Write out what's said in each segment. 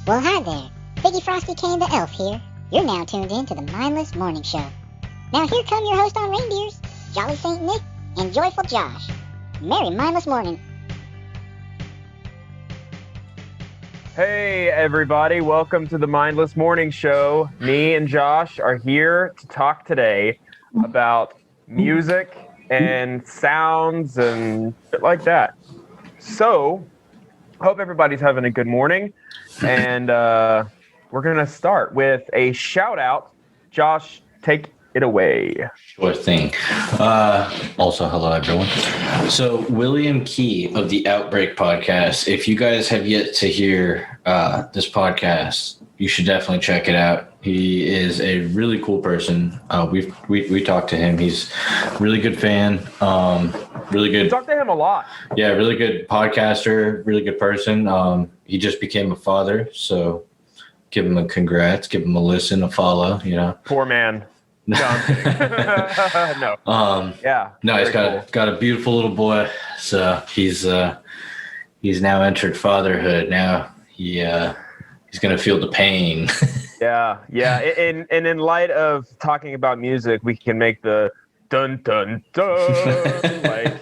Well, hi there. Biggie Frosty Kane the Elf here. You're now tuned in to the Mindless Morning Show. Now here come your host on reindeers, Jolly Saint Nick and Joyful Josh. Merry Mindless Morning. Hey everybody, welcome to the Mindless Morning Show. Me and Josh are here to talk today about music and sounds and shit like that. So, hope everybody's having a good morning, and we're gonna start with a shout out. Josh, take it away. Sure thing. Also, hello everyone. So, William Key of the Outbreak podcast. If you guys have yet to hear this podcast, you should definitely check it out. He is a really cool person. We talked to him. He's a really good fan. Really good. We talked to him a lot. Yeah, really good podcaster. Really good person. He just became a father, so give him a congrats. Give him a listen, a follow. You know. Poor man. No. No. Yeah. No, he's got a beautiful little boy. So he's now entered fatherhood. Now he's gonna feel the pain. Yeah. And in light of talking about music, we can make the dun dun dun. Like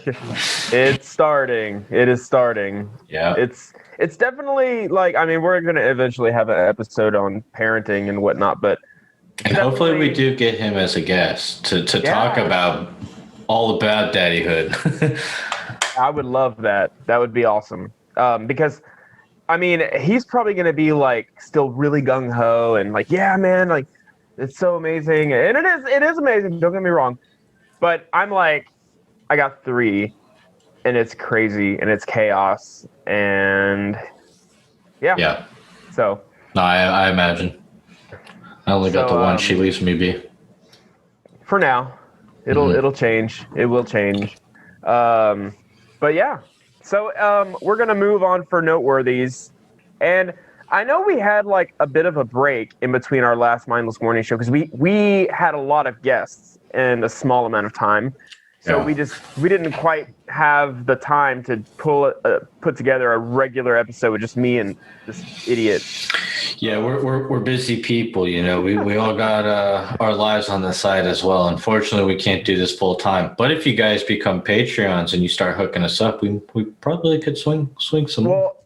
it's starting. It is starting. Yeah. It's definitely like, I mean, we're gonna eventually have an episode on parenting and whatnot, but and hopefully we do get him as a guest to talk about all about daddyhood. I would love that. That would be awesome. Because I mean, he's probably going to be like still really gung ho and like, yeah, man, like it's so amazing. And it is amazing. Don't get me wrong. But I'm like, I got 3 and it's crazy and it's chaos. And yeah. So. No, I imagine. I only got the one. She leaves me be. For now, it'll change. It will change. But yeah. So we're gonna move on for noteworthies, and I know we had like a bit of a break in between our last Mindless Morning Show because we had a lot of guests in a small amount of time. So we didn't quite have the time to put together a regular episode with just me and this idiot. Yeah, we're busy people, you know. We all got our lives on the side as well. Unfortunately, we can't do this full time. But if you guys become Patreons and you start hooking us up, we probably could swing some. Well,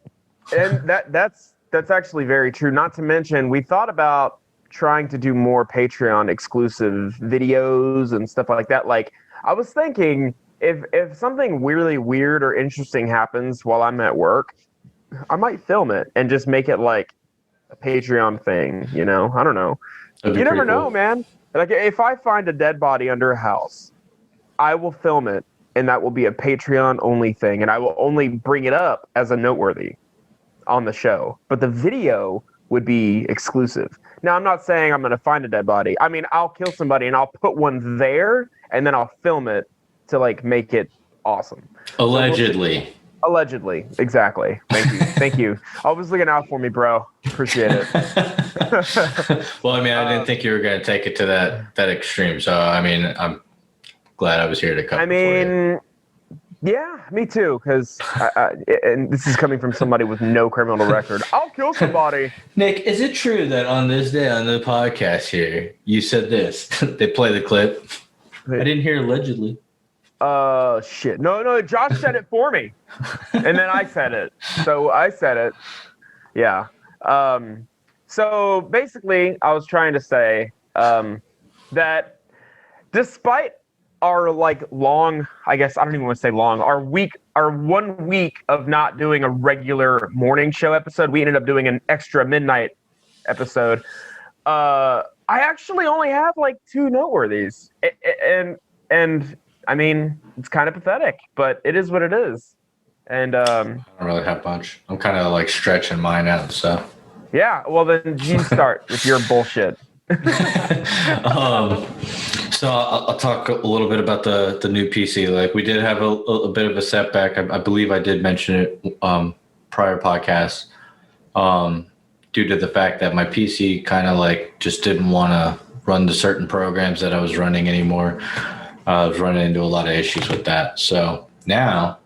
and that's actually very true. Not to mention, we thought about trying to do more Patreon exclusive videos and stuff like that. Like, I was thinking if something really weird or interesting happens while I'm at work, I might film it and just make it like a Patreon thing, you know? I don't know. You never know, man. Like, if I find a dead body under a house, I will film it, and that will be a Patreon-only thing, and I will only bring it up as a noteworthy on the show. But the video would be exclusive. Now, I'm not saying I'm going to find a dead body. I mean, I'll kill somebody, and I'll put one there, and then I'll film it to, like, make it awesome. Allegedly. Allegedly, exactly. Thank you. Always looking out for me, bro. Appreciate it. Well, I mean, I didn't think you were going to take it to that extreme. So, I mean, I'm glad I was here to cover. I mean, yeah, me too. Because, and this is coming from somebody with no criminal record. I'll kill somebody. Nick, is it true that on this day on the podcast here, you said this? They play the clip. I didn't hear allegedly. Shit. No, Josh said it for me. And then I said it. So I said it. Yeah. So basically, I was trying to say that despite our like long, I guess I don't even want to say long, our 1 week of not doing a regular morning show episode, we ended up doing an extra midnight episode. I actually only have like 2 noteworthies. And I mean, it's kind of pathetic, but it is what it is. And I don't really have much. I'm kind of like stretching mine out, so. Yeah, well then you start with your bullshit. So I'll talk a little bit about the new PC. Like, we did have a bit of a setback. I believe I did mention it prior podcasts, due to the fact that my PC kind of like just didn't want to run the certain programs that I was running anymore. I was running into a lot of issues with that. So now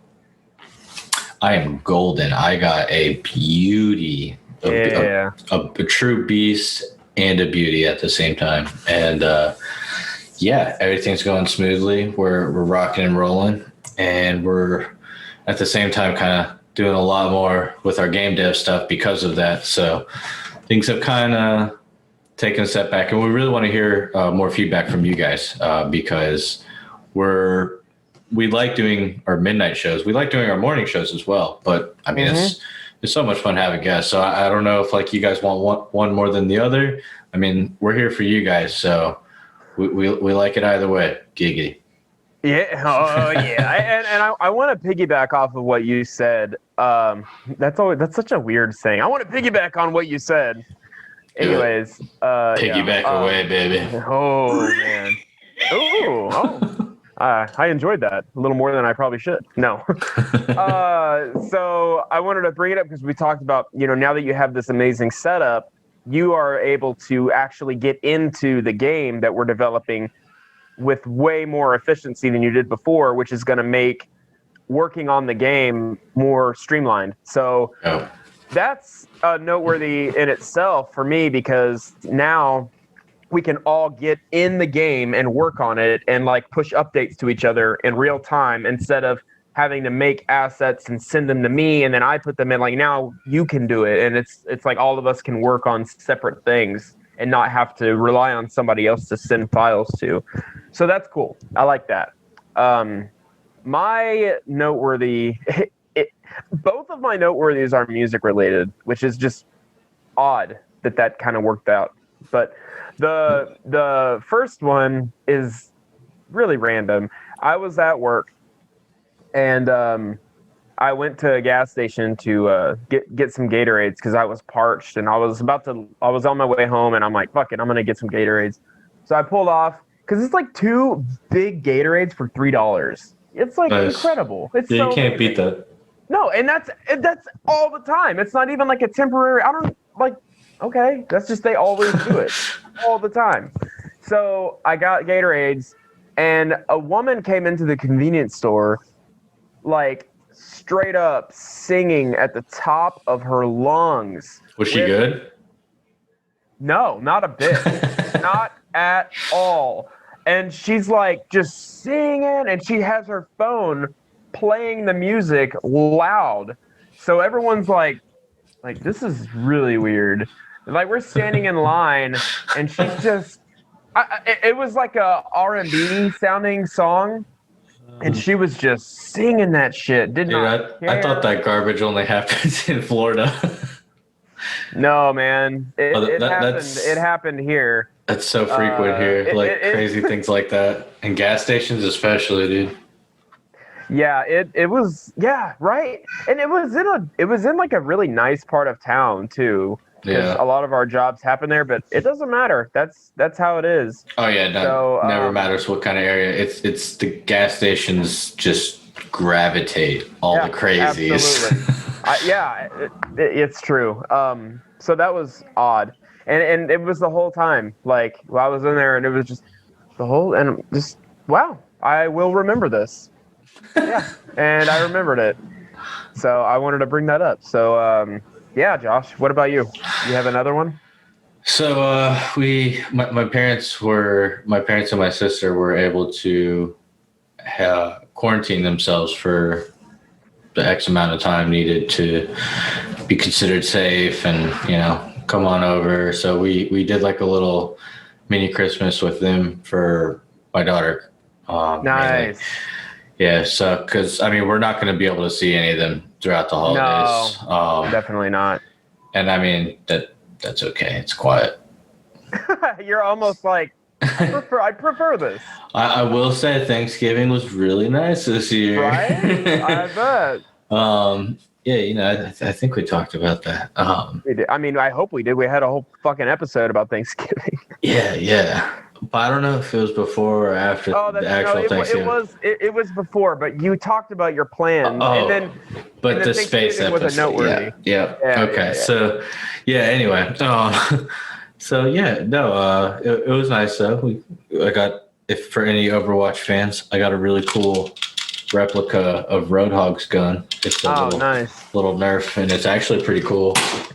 I am golden. I got a beauty a true beast and a beauty at the same time. And everything's going smoothly. We're rocking and rolling, and we're at the same time kind of doing a lot more with our game dev stuff because of that. So things have kind of taken a step back, and we really want to hear more feedback from you guys because we like doing our midnight shows. We like doing our morning shows as well, but I mean, it's so much fun having guests. So I don't know if like you guys want one more than the other. I mean, we're here for you guys, so we like it either way. Giggity. Yeah. Oh, yeah. and I want to piggyback off of what you said. That's such a weird thing. I want to piggyback on what you said. Anyways, piggyback away, baby. Oh man. I enjoyed that a little more than I probably should. No. So I wanted to bring it up because we talked about, now that you have this amazing setup, you are able to actually get into the game that we're developing with way more efficiency than you did before, which is going to make working on the game more streamlined. So that's noteworthy in itself for me, because now we can all get in the game and work on it and like push updates to each other in real time instead of having to make assets and send them to me and then I put them in. Like, now you can do it, and it's like all of us can work on separate things and not have to rely on somebody else to send files to. So that's cool. I like that. My noteworthy, both of my noteworthies are music related, which is just odd that kind of worked out. But the first one is really random. I was at work, and I went to a gas station to get some Gatorades because I was parched, and I was on my way home, and I'm like, fuck it, I'm gonna get some Gatorades. So I pulled off because it's like 2 big Gatorades for $3. It's like incredible. It's you can't beat that. No, and that's all the time. It's not even like a temporary. I don't like. Okay, that's just they always do it all the time. So I got Gatorades, and a woman came into the convenience store, like straight up singing at the top of her lungs. Was she good? No, not a bit. Not at all. And she's like just singing, and she has her phone playing the music loud. So everyone's like this is really weird. Like, we're standing in line, and she's just it was like a R&B sounding song, and she was just singing that shit. I thought that garbage only happens in Florida. No, man. It happened here. That's so frequent here. Crazy things like that. And gas stations especially, dude. Yeah, it was, yeah, right. And it was in like a really nice part of town too. Yeah. A lot of our jobs happen there, but it doesn't matter. That's how it is. Oh yeah, never matters what kind of area. It's the gas stations just gravitate all the crazies. Absolutely. It's true. So that was odd, and it was the whole time. Like, I was in there, and it was just wow. I will remember this. Yeah, and I remembered it. So I wanted to bring that up. So yeah, Josh, what about you? You have another one? So my parents and my sister were able to quarantine themselves for the X amount of time needed to be considered safe and, come on over. So we did like a little mini Christmas with them for my daughter. Nice. Yeah, so because we're not going to be able to see any of them throughout the holidays. No, definitely not. And that's okay. It's quiet. You're almost like, I prefer this. I will say Thanksgiving was really nice this year. Right? I bet. Yeah, I think we talked about that. We did. I hope we did. We had a whole fucking episode about Thanksgiving. Yeah. But I don't know if it was before or after the actual Thanksgiving. It was before, but you talked about your plans. But the space episode. Was a noteworthy. Yeah. Okay. Yeah. So, anyway. So, it was nice, though. I got, if for any Overwatch fans, I got a really cool replica of Roadhog's gun. It's a nice. little Nerf, and it's actually pretty cool.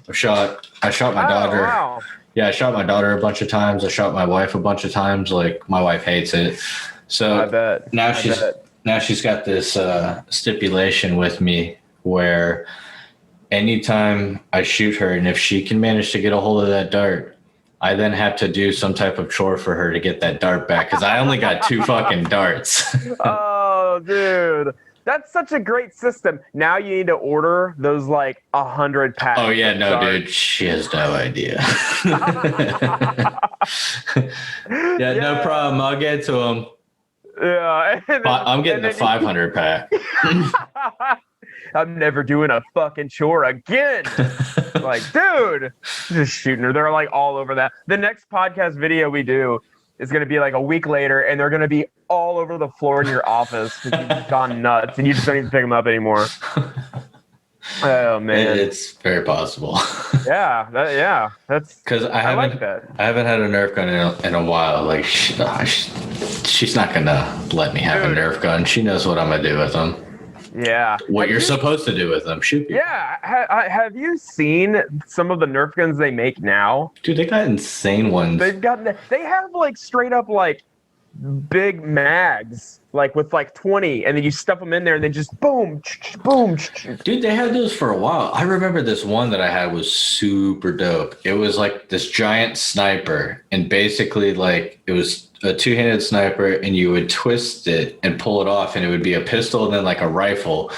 I shot my daughter. Wow. Yeah, I shot my daughter a bunch of times. I shot my wife a bunch of times. Like, my wife hates it. So I bet. Now she's got this stipulation with me where anytime I shoot her, and if she can manage to get a hold of that dart, I then have to do some type of chore for her to get that dart back, because I only got 2 fucking darts. Oh, dude. That's such a great system. Now you need to order those like 100 packs. Oh, yeah, no, dude. She has no idea. Yeah, no problem. I'll get to them. Yeah. I'm getting the 500 pack. I'm never doing a fucking chore again. Like, dude, just shooting her. They're like all over that. The next podcast video we do is going to be like a week later, and they're going to be all over the floor in your office because you've gone nuts and you just don't even pick them up anymore. Oh man, it's very possible. Yeah, that's because I haven't had a Nerf gun in a while. Like, she's not gonna let me have a Nerf gun. She knows what I'm gonna do with them. Yeah. What you're supposed to do with them. Shoot people. Yeah. Have you seen some of the Nerf guns they make now? Dude, they got insane ones. They have like straight up like big mags, like with like 20, and then you stuff them in there and then just boom, boom. Dude, they had those for a while. I remember this one that I had was super dope. It was like this giant sniper, and basically like it was a 2-handed sniper, and you would twist it and pull it off, and it would be a pistol and then like a rifle.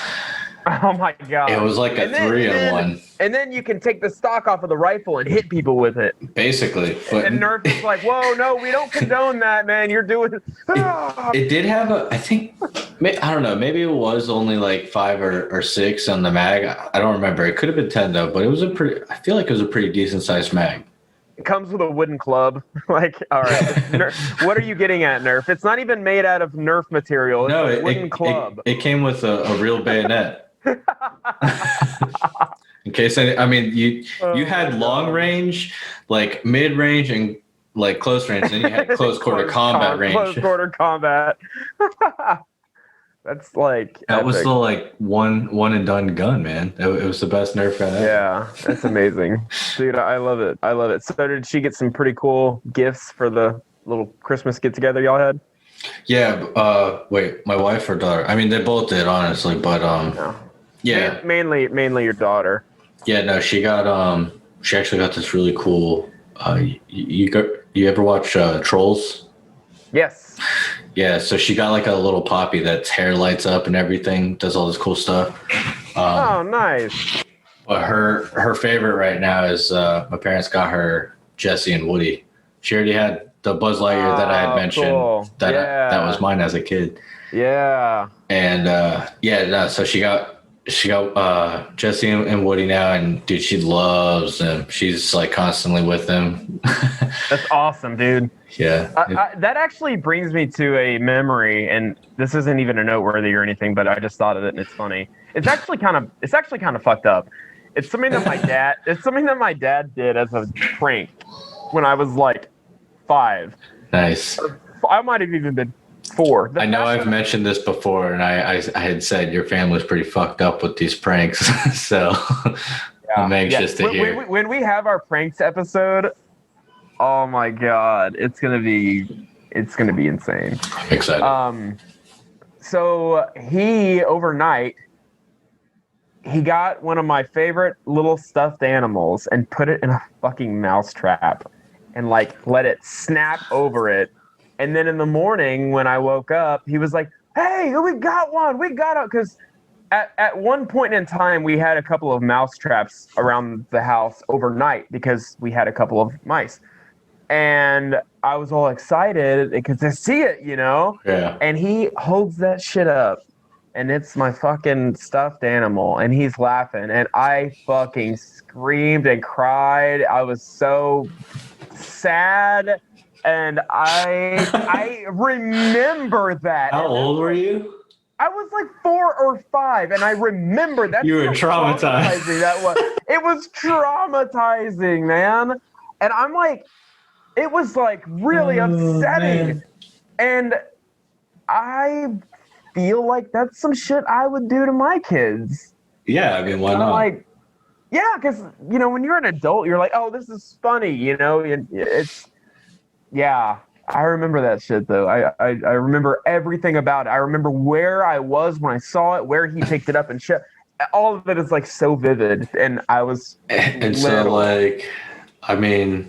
Oh my god! It was like a 3-in-1. And then you can take the stock off of the rifle and hit people with it. Basically. But and Nerf is like, whoa, no, we don't condone that, man. You're doing. It did have I don't know, maybe it was only like 5 or 6 on the mag. I don't remember. It could have been 10 though, but I feel like it was a pretty decent sized mag. It comes with a wooden club. Like, all right, what are you getting at, Nerf? It's not even made out of Nerf material. It's a wooden club. It came with a real bayonet. In case you had long range, like mid range, and like close range. Then you had close quarter combat range. Close quarter combat. That's like that epic. Was the like one and done gun, man. It was the best Nerf gun ever. Yeah, that's amazing, dude. I love it. So did she get some pretty cool gifts for the little Christmas get together y'all had? Yeah. Wait, my wife or daughter? I mean, they both did, honestly, but no. Yeah. Mainly your daughter. Yeah, no, she actually got this really cool. You ever watch Trolls? Yes. Yeah, so she got like a little poppy that's hair lights up and everything, does all this cool stuff. Oh, nice. But her favorite right now is my parents got her Jessie and Woody. She already had the Buzz Lightyear that I had mentioned. Cool. That was mine as a kid. Yeah. And so she got Jessie and Woody now, and dude, she loves them. She's like constantly with them. That's awesome, dude. Yeah. That actually brings me to a memory, and this isn't even a noteworthy or anything, but I just thought of it, and it's funny. It's actually kind of fucked up. It's something that my dad did as a prank when I was like 5. Nice. I might have even been 4. I know I've mentioned this before, and I had said your family's pretty fucked up with these pranks, so I'm anxious to hear. When we have our pranks episode, oh my god, it's gonna be insane. I'm excited. So overnight he got one of my favorite little stuffed animals and put it in a fucking mouse trap and like let it snap over it. And then in the morning when I woke up, he was like, hey, we got one. We got it. Because at one point in time, we had a couple of mouse traps around the house overnight because we had a couple of mice. And I was all excited because I see it, you know? Yeah. And he holds that shit up. And it's my fucking stuffed animal. And he's laughing. And I fucking screamed and cried. I was so sad. And I remember that. How old were you? I was like 4 or 5, and I remember that. You were traumatized. It was traumatizing, man. And I'm like, it was like really upsetting. And I feel like that's some shit I would do to my kids. Yeah, I mean, why not? Like, yeah, because, you know, when you're an adult, you're like, oh, this is funny, you know? Yeah, I remember that shit, though. I remember everything about it. I remember where I was when I saw it, where he picked it up and shit. All of it is, like, so vivid, and I was And so, like, I mean,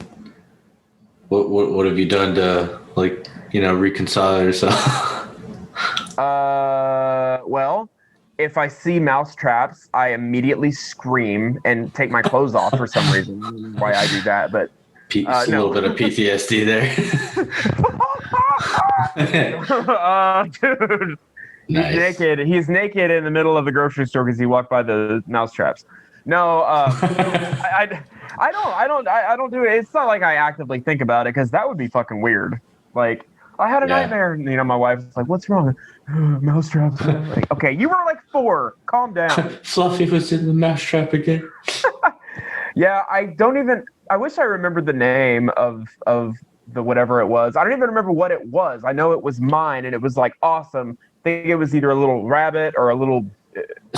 what have you done to, like, you know, reconcile yourself? Well, if I see mouse traps, I immediately scream and take my clothes off for some reason. I don't know why I do that, but A little bit of PTSD there. Dude, Nice. he's naked. He's naked in the middle of the grocery store because he walked by the mouse traps. No, I don't do it. It's not like I actively think about it because that would be fucking weird. Like, I had a nightmare. You know, my wife's like, "What's wrong?" Mouse traps. Like, okay, you were like 4. Calm down. Fluffy was in the mousetrap again. Yeah, I wish I remembered the name of the whatever it was. I don't even remember what it was. I know it was mine, and it was like awesome. I think it was either a little rabbit or a little.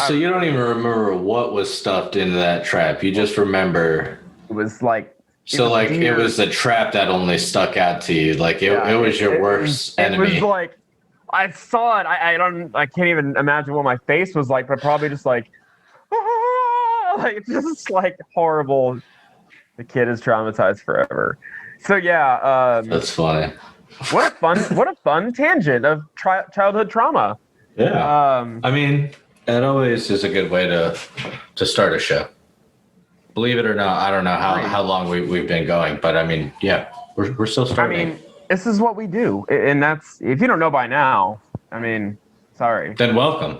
So you don't even remember what was stuffed into that trap. You just remember. It was like. So like it was the trap that only stuck out to you. Like it was your worst enemy. It was like I saw it. I can't even imagine what my face was like, but probably just like just like horrible. The kid is traumatized forever. So yeah, that's funny. What a fun tangent of childhood trauma. Yeah. I mean, it always is a good way to start a show. Believe it or not, I don't know how long we've been going, but I mean, yeah, we're still starting. I mean, this is what we do, and that's, if you don't know by now, I mean, sorry. Then welcome.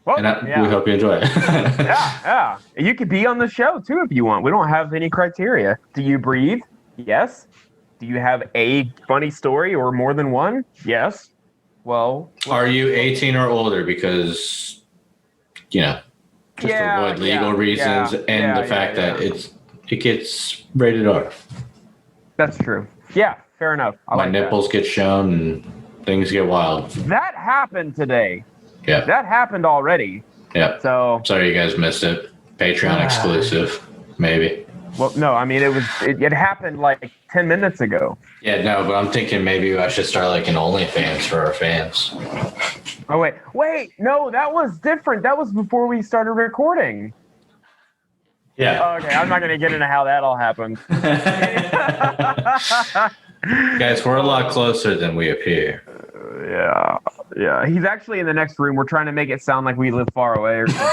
We hope you enjoy it. Yeah. You could be on the show too if you want. We don't have any criteria. Do you breathe? Yes. Do you have a funny story or more than one? Yes. Well, are you 18 or older? Because, you know, just to avoid legal reasons and the fact that it gets rated R. That's true. Yeah, fair enough. My nipples get shown and things get wild. That happened today. Yeah. That happened already. Yeah. So sorry you guys missed it. Patreon exclusive, maybe. Well, no, I mean it happened like 10 minutes ago. Yeah, no, but I'm thinking maybe I should start like an OnlyFans for our fans. Oh wait, no, that was different. That was before we started recording. Yeah. Okay, I'm not gonna get into how that all happened. Guys, we're a lot closer than we appear. Yeah. He's actually in the next room. We're trying to make it sound like we live far away or something.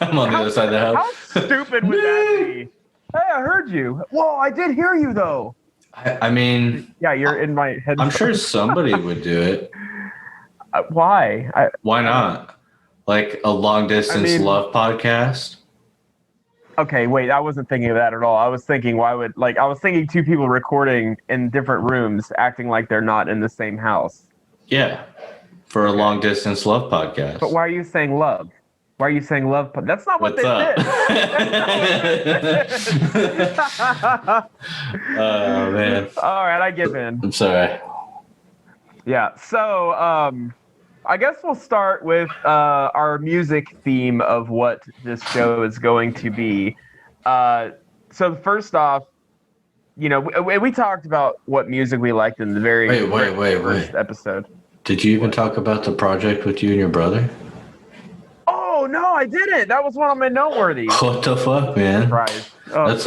I'm on the other side of the house. How stupid would that be? Hey, I heard you. Whoa, I did hear you though. I mean, yeah, you're in my head. I'm sure somebody would do it. Why? Why not? Like a long distance love podcast. Okay, wait, I wasn't thinking of that at all. I was thinking I was thinking 2 people recording in different rooms, acting like they're not in the same house. Yeah, for a long distance love podcast. But why are you saying love? Why are you saying love? That's not what they did. Oh, man. All right, I give in. I'm sorry. Yeah, so I guess we'll start with our music theme of what this show is going to be. So first off, you know, we talked about what music we liked in the very first episode. Did you even talk about the project with you and your brother? Oh no, I didn't. That was one of my noteworthy. What the fuck, man? Surprise. Oh, that's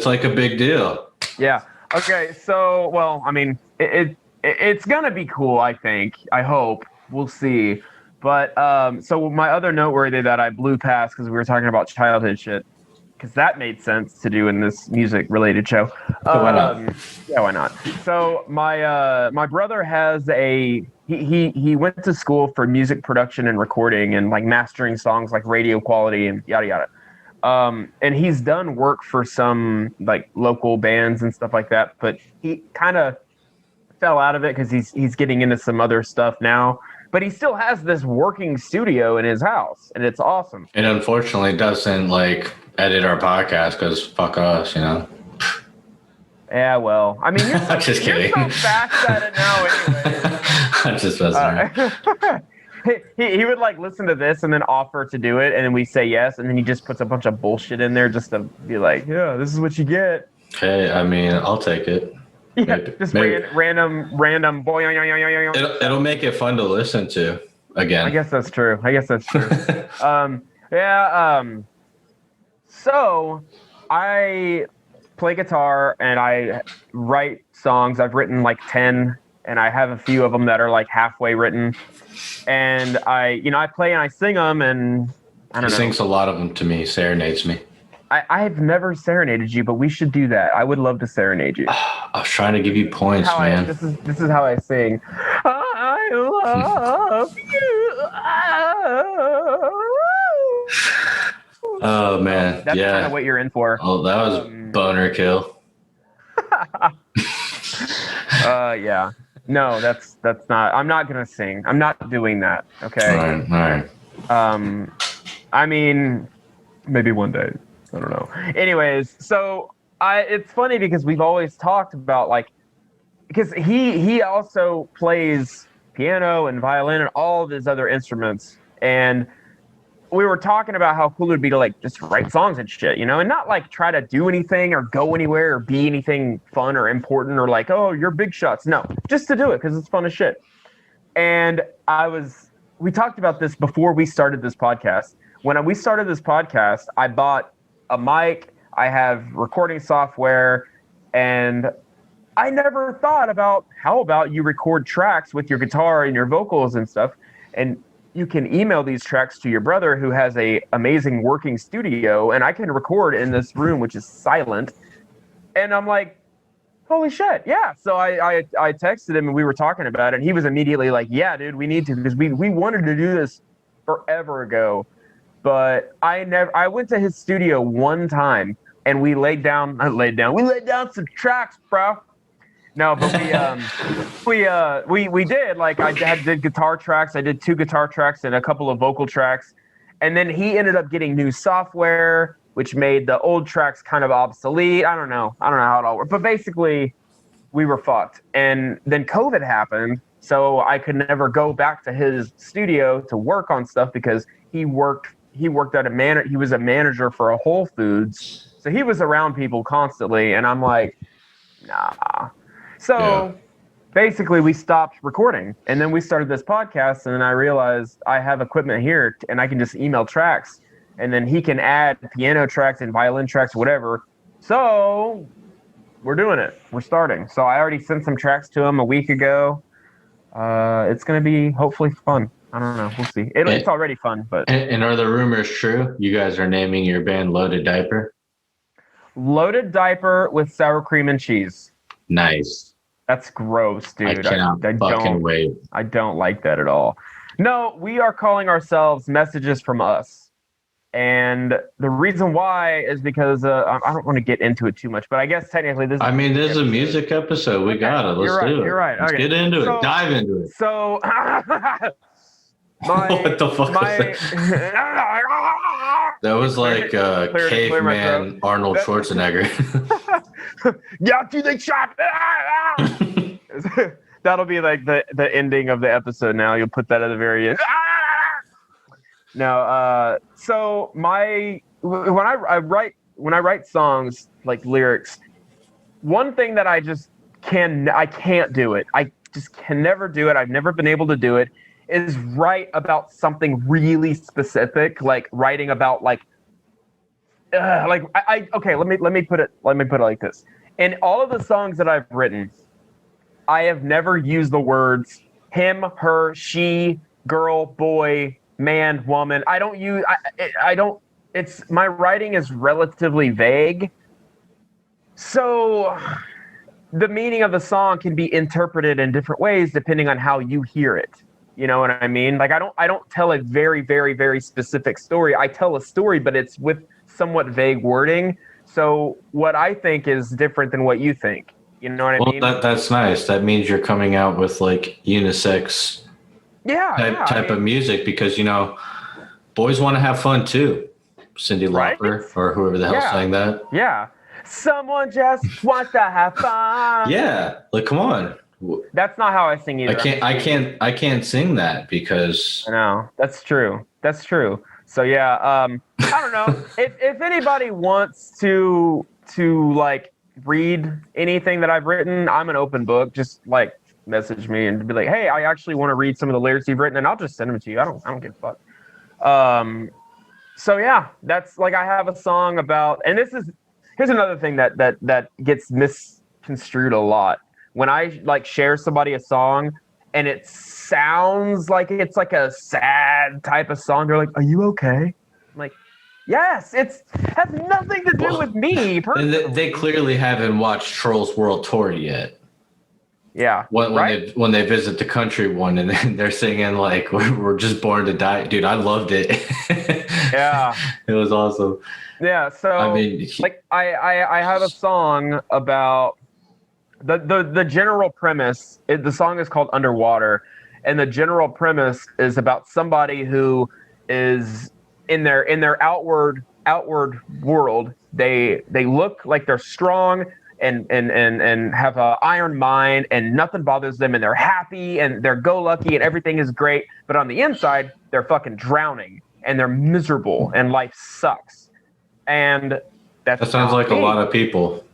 like a big deal. Yeah. Okay. So, well, I mean, it's gonna be cool. I think. I hope. We'll see. But so my other noteworthy that I blew past because we were talking about childhood shit, because that made sense to do in this music-related show. Why not? Yeah, why not? So my brother has he went to school for music production and recording and like mastering songs like radio quality and yada yada. And he's done work for some like local bands and stuff like that, but he kind of fell out of it because he's getting into some other stuff now. But he still has this working studio in his house, and it's awesome. It unfortunately doesn't like edit our podcast because fuck us, you know. Yeah, well, I mean, I'm just kidding. You're so fast at it now, anyway. I'm just messing around. he would like listen to this and then offer to do it, and then we say yes, and then he just puts a bunch of bullshit in there just to be like, yeah, this is what you get. Hey, I mean, I'll take it. Yeah, just random. It'll make it fun to listen to again. I guess that's true. So I play guitar and I write songs. I've written like 10, and I have a few of them that are like halfway written. And I play and I sing them, and I don't know. He sings a lot of them to me, serenades me. I've never serenaded you, but we should do that. I would love to serenade you. I was trying to give you points, man. This is how I sing. I love you. Oh man, that's kind of what you're in for. Oh, that was boner kill. Yeah. No, that's not. I'm not gonna sing. I'm not doing that. Okay. All right. I mean, maybe one day. I don't know. Anyways, so it's funny because we've always talked about like, because he also plays piano and violin and all of his other instruments, and we were talking about how cool it would be to like just write songs and shit, and not like try to do anything or go anywhere or be anything fun or important or like, oh, you're big shots. No, just to do it because it's fun as shit. And we talked about this before we started this podcast. When we started this podcast, I bought a mic, I have recording software, and I never thought about how about you record tracks with your guitar and your vocals and stuff, and you can email these tracks to your brother who has a amazing working studio, and I can record in this room which is silent. And I'm like, holy shit, yeah. So I texted him and we were talking about it, and he was immediately like, yeah, dude, we need to, because we wanted to do this forever ago. But I went to his studio one time and we laid down some tracks, bro. No, but we did, like I did guitar tracks. I did 2 guitar tracks and a couple of vocal tracks. And then he ended up getting new software, which made the old tracks kind of obsolete. I don't know how it all worked. But basically we were fucked. And then COVID happened, so I could never go back to his studio to work on stuff because he worked at he was a manager for a Whole Foods, so he was around people constantly, and I'm like, nah. So basically we stopped recording, and then we started this podcast, and then I realized I have equipment here and I can just email tracks, and then he can add piano tracks and violin tracks, whatever. So we're doing it. We're starting. So I already sent some tracks to him a week ago. It's going to be hopefully fun. I don't know. We'll see. It's already fun, but. And are the rumors true? You guys are naming your band Loaded Diaper? Loaded Diaper with sour cream and cheese. Nice. That's gross, dude. I cannot fucking wait. I don't like that at all. No, we are calling ourselves Messages from Us. And the reason why is because I don't want to get into it too much, but I guess technically this is a music episode. We got it. Let's do it. You're right. Let's get into it. Dive into it. So, what the fuck was that? That was like caveman Arnold Schwarzenegger. Yeah, to the shop. That'll be like the ending of the episode now. You'll put that at the very end. No, so when I write songs like lyrics, one thing that I can't do it. I just can never do it. I've never been able to do it. Is write about something really specific, like writing about okay. Let me put it like this. In all of the songs that I've written, I have never used the words him, her, she, girl, boy, man, woman. I don't. It's my writing is relatively vague, so the meaning of the song can be interpreted in different ways depending on how you hear it. You know what I mean? Like I don't tell a very, very, very specific story. I tell a story, but it's with somewhat vague wording. So what I think is different than what you think. You know what I mean? Well, that's nice. That means you're coming out with like unisex type of music because, boys want to have fun too. Cyndi Lauper or whoever the hell sang that. Yeah. Someone just wants to have fun. Yeah. Like, come on. That's not how I sing either. I can't sing that because I know. That's true. So yeah, I don't know. If anybody wants to like read anything that I've written, I'm an open book. Just like message me and be like, hey, I actually want to read some of the lyrics you've written, and I'll just send them to you. I don't give a fuck. So yeah, that's like I have a song about, and here's another thing that gets misconstrued a lot. When I like share somebody a song and it sounds like it's like a sad type of song, they're like, "Are you okay?" I'm like, yes, has nothing to do with me. They clearly haven't watched Trolls World Tour yet. Yeah. When they visit the country one and then they're singing like we're just born to die. Dude, I loved it. Yeah. It was awesome. Yeah. So I mean, like I have a song about the general premise. The song is called Underwater, and the general premise is about somebody who is in their outward world. They look like they're strong and have an iron mind, and nothing bothers them, and they're happy and they're go lucky and everything is great. But on the inside, they're fucking drowning and they're miserable and life sucks. And that sounds like a lot of people.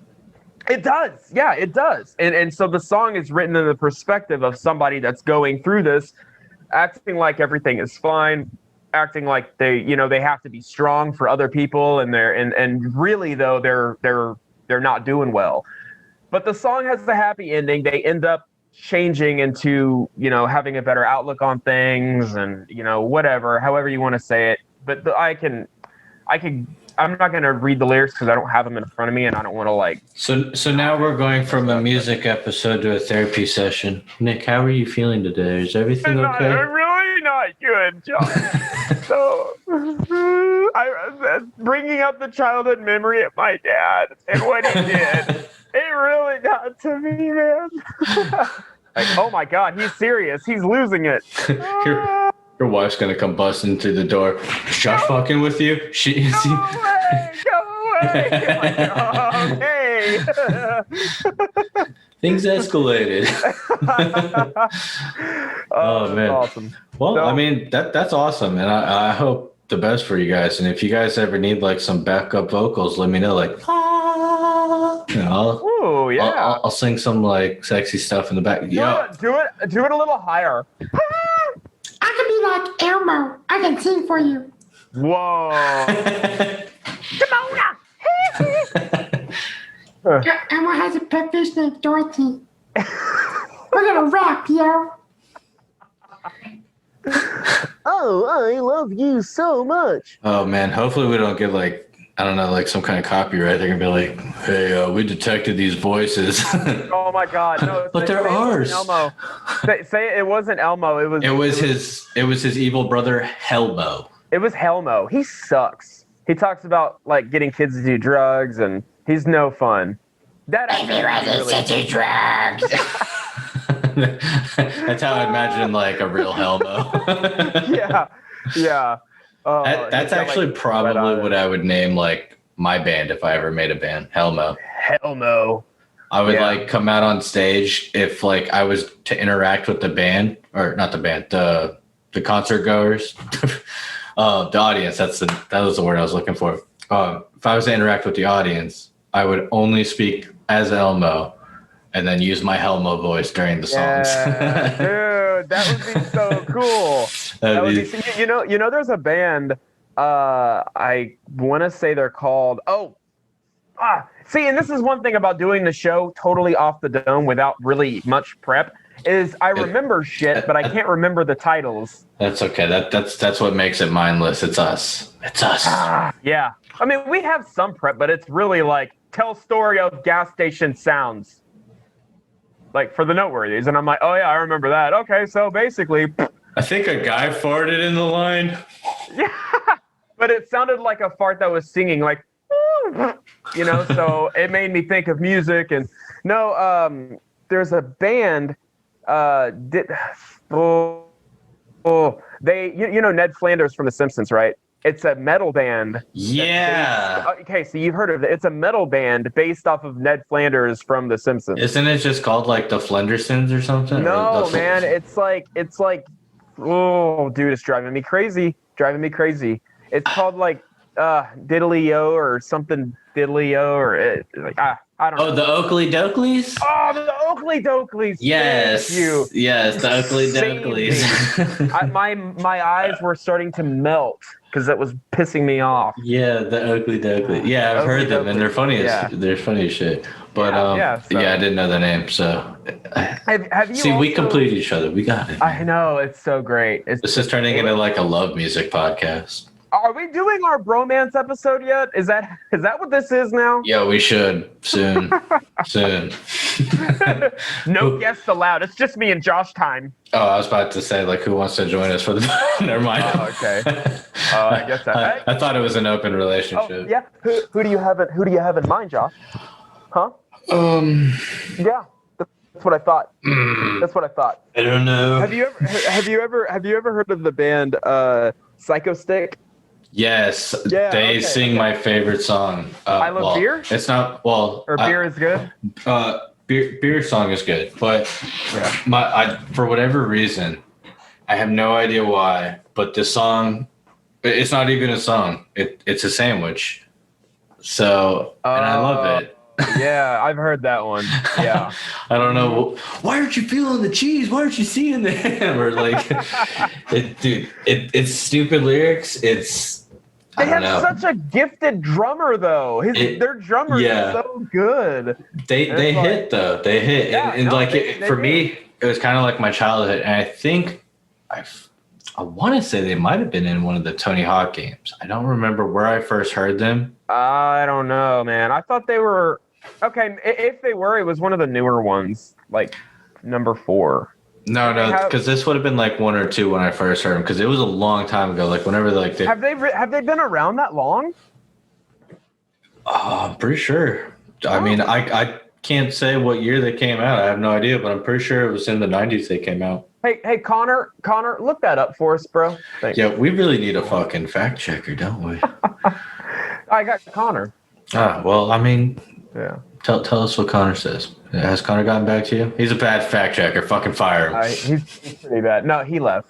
It does. Yeah, it does. And so the song is written in the perspective of somebody that's going through this, acting like everything is fine, acting like they have to be strong for other people, and really though they're not doing well. But the song has a happy ending. They end up changing into, having a better outlook on things, and whatever, however you want to say it. But I'm not going to read the lyrics because I don't have them in front of me, and I don't want to like. So now we're going from a music episode to a therapy session. Nick, how are you feeling today? Is everything okay? I'm really not good, John. So, bringing up the childhood memory of my dad and what he did, it really got to me, man. Like, oh my God, he's serious. He's losing it. Your wife's gonna come busting through the door. Is Josh fucking with you? Go away! Like, okay. Things escalated. Oh man! Awesome. Well, I mean that's awesome, and I hope the best for you guys. And if you guys ever need like some backup vocals, let me know. Like, I'll sing some like sexy stuff in the back. Do it a little higher. I can be like Elmo. I can sing for you. Whoa. Simona! Elmo has a pet fish named Dorothy. We're gonna rap, yo. Oh, I love you so much. Oh man, hopefully we don't get like, I don't know, like some kind of copyright. They're gonna be like, hey, we detected these voices. Oh my God, no! But they're ours. Elmo. Say it wasn't Elmo. It was his evil brother Helmo. It was Helmo. He sucks. He talks about like getting kids to do drugs, and he's no fun. Everyone needs to do drugs. That's how I imagine like a real Helmo. Yeah. That's actually like, probably what I would name like my band if I ever made a band. Helmo. I would like come out on stage if like I was to interact with the band, or not the band, the concert goers, the audience. That was the word I was looking for. If I was to interact with the audience, I would only speak as Elmo, and then use my Helmo voice during the songs. Dude, that would be so cool. There's a band. I want to say they're called. See, and this is one thing about doing the show totally off the dome without really much prep, is I remember shit, but I can't remember the titles. That's okay. That's what makes it mindless. It's us. Yeah. I mean, we have some prep, but it's really like tell story of gas station sounds. Like for the noteworthies. And I'm like, oh yeah, I remember that. Okay, so basically. I think a guy farted in the line. Yeah. But it sounded like a fart that was singing like, so it made me think of music. And there's a band Ned Flanders from The Simpsons, right? It's a metal band. Yeah. Okay, so you've heard of it. It's a metal band based off of Ned Flanders from The Simpsons. Isn't it just called like the Flendersons or something? No, man. It's like, oh, dude, it's driving me crazy. It's called like Diddly-O or something Diddly-O or I don't know. Oh, the Oakley Dokleys? Oh, the Oakley Dokleys. Yes. Thank you. Yes, the Oakley Dokleys. My eyes were starting to melt because that was pissing me off. Yeah, the Oakley Dokleys. Yeah, I've heard them, and they're funny they're funny as shit. But I didn't know the name, so have you see, we complete each other. We got it. I know, it's so great. This is turning into like a love music podcast. Are we doing our bromance episode yet? Is that what this is now? Yeah, we should soon. No guests allowed. It's just me and Josh time. Oh, I was about to say, like, who wants to join us for the? Never mind. Oh, okay. I guess that. I thought it was an open relationship. Oh, yeah. Who do you have? Who do you have in mind, Josh? Huh? Yeah. That's what I thought. That's what I thought. I don't know. Have you ever heard of the band Psycho Stick? Yes, they sing my favorite song. I Love Beer? It's not Beer is good. Beer song is good, but for whatever reason, I have no idea why. But this song, it's not even a song. It's a sandwich. So, and I love it. Yeah, I've heard that one. Yeah. I don't know. Why aren't you feeling the cheese? Why aren't you seeing the ham? Or like, it's stupid lyrics. They have such a gifted drummer, though. Their drummers are so good. They hit, though. They hit. Yeah, for me, it was kind of like my childhood. And I think I want to say they might have been in one of the Tony Hawk games. I don't remember where I first heard them. I don't know, man. I thought they were... Okay, if they were, it was one of the newer ones, like number 4. No, because this would have been like 1 or 2 when I first heard them, because it was a long time ago. Like whenever like have they been around that long? I'm pretty sure. I mean, I can't say what year they came out. I have no idea, but I'm pretty sure it was in the 90s they came out. Hey, Connor, look that up for us, bro. Thanks. Yeah, we really need a fucking fact checker, don't we? I got Connor. Well, I mean, yeah. Tell us what Connor says. Has Connor gotten back to you? He's a bad fact checker. Fucking fire him. He's pretty bad. No, he left.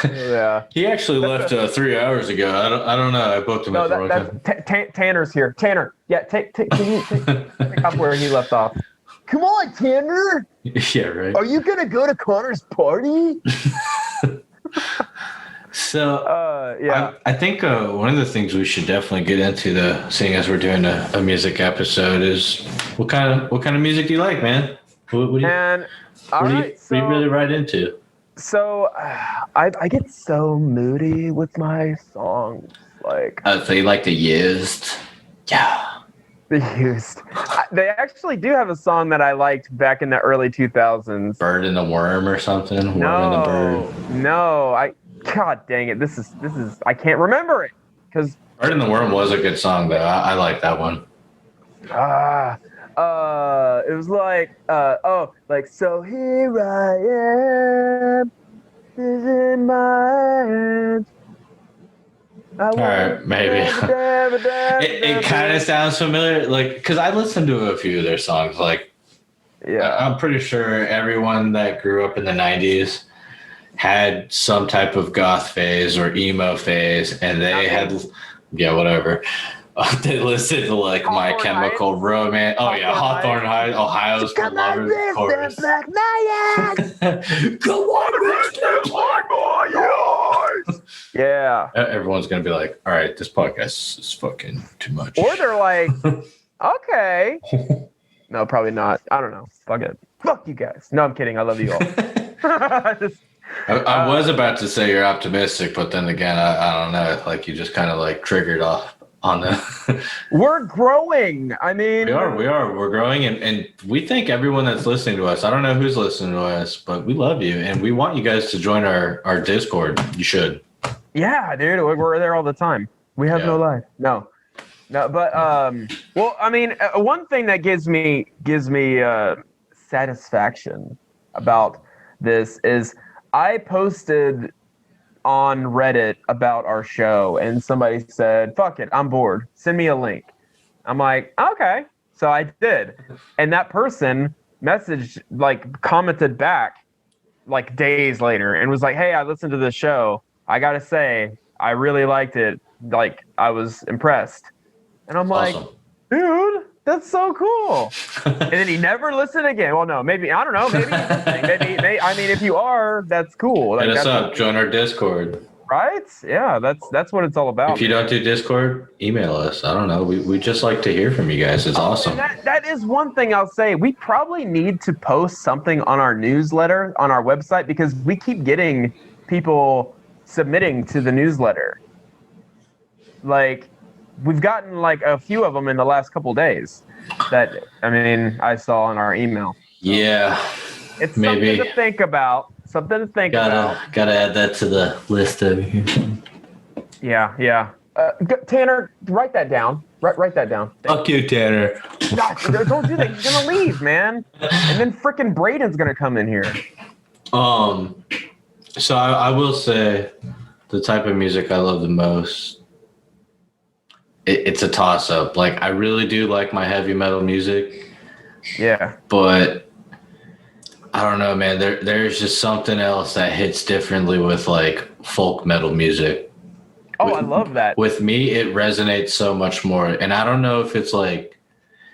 Yeah. He actually left 3 hours ago. I don't know. I booked him. No, Tanner's here. Tanner, yeah, can you pick up where he left off? Come on, Tanner. Yeah, right. Are you gonna go to Connor's party? So, yeah. I think one of the things we should definitely get into, seeing as we're doing a music episode, is what kind of music do you like, man? What do you really ride into? So, I get so moody with my songs, like. So you like the Used? Yeah. The Used. They actually do have a song that I liked back in the early 2000s. Bird and the Worm or something. No, God dang it! This is. I can't remember it because Bird and the Worm was a good song though. I like that one. It was like so here I am, is in my hands. All right, maybe. It kind of sounds familiar, like because I listened to a few of their songs. Like, yeah, I'm pretty sure everyone that grew up in the '90s had some type of goth phase or emo phase, and they had, whatever. They listened to like My Chemical Romance. Oh yeah, Hawthorne Heights, Ohio's for Lovers chorus. Black Mayans. Come on, Black Mayans. Yeah. Everyone's gonna be like, all right, this podcast is fucking too much. Or they're like, okay. No, probably not. I don't know. Fuck it. Fuck you guys. No, I'm kidding. I love you all. I was about to say you're optimistic, but then again, I don't know. Like you just kind of like triggered off on the. We're growing. I mean, we are. We're growing, and we thank everyone that's listening to us. I don't know who's listening to us, but we love you, and we want you guys to join our Discord. You should. Yeah, dude, we're there all the time. We have no life. No, but well, I mean, one thing that gives me satisfaction about this is I posted on Reddit about our show, and somebody said, "Fuck it, I'm bored. Send me a link." I'm like, "Okay." So I did, and that person commented back like days later and was like, "Hey, I listened to this show. I gotta say, I really liked it. Like, I was impressed." And I'm like, Awesome. "Dude, that's so cool." And then he never listened again. Well, no, maybe, I don't know. Maybe he's listening. Maybe, I mean, if you are, that's cool. Like, Hit us that's up. Join our Discord. right? Yeah, that's what it's all about. If you don't do Discord, email us. I don't know. We just like to hear from you guys. It's awesome. That is one thing I'll say. We probably need to post something on our newsletter, on our website, because we keep getting people submitting to the newsletter. Like, we've gotten like a few of them in the last couple days that, I mean, I saw in our email. Yeah. It's maybe something to think about. Something to think about. Gotta add that to the list over here. Yeah. Tanner, write that down. Write that down. Fuck you, Tanner. God, don't do that. He's gonna leave, man. And then frickin' Braden's gonna come in here. So I will say the type of music I love the most. It's a toss up. Like, I really do like my heavy metal music. Yeah. But I don't know, man. There's just something else that hits differently with like folk metal music. Oh, I love that. With me, it resonates so much more. And I don't know if it's like,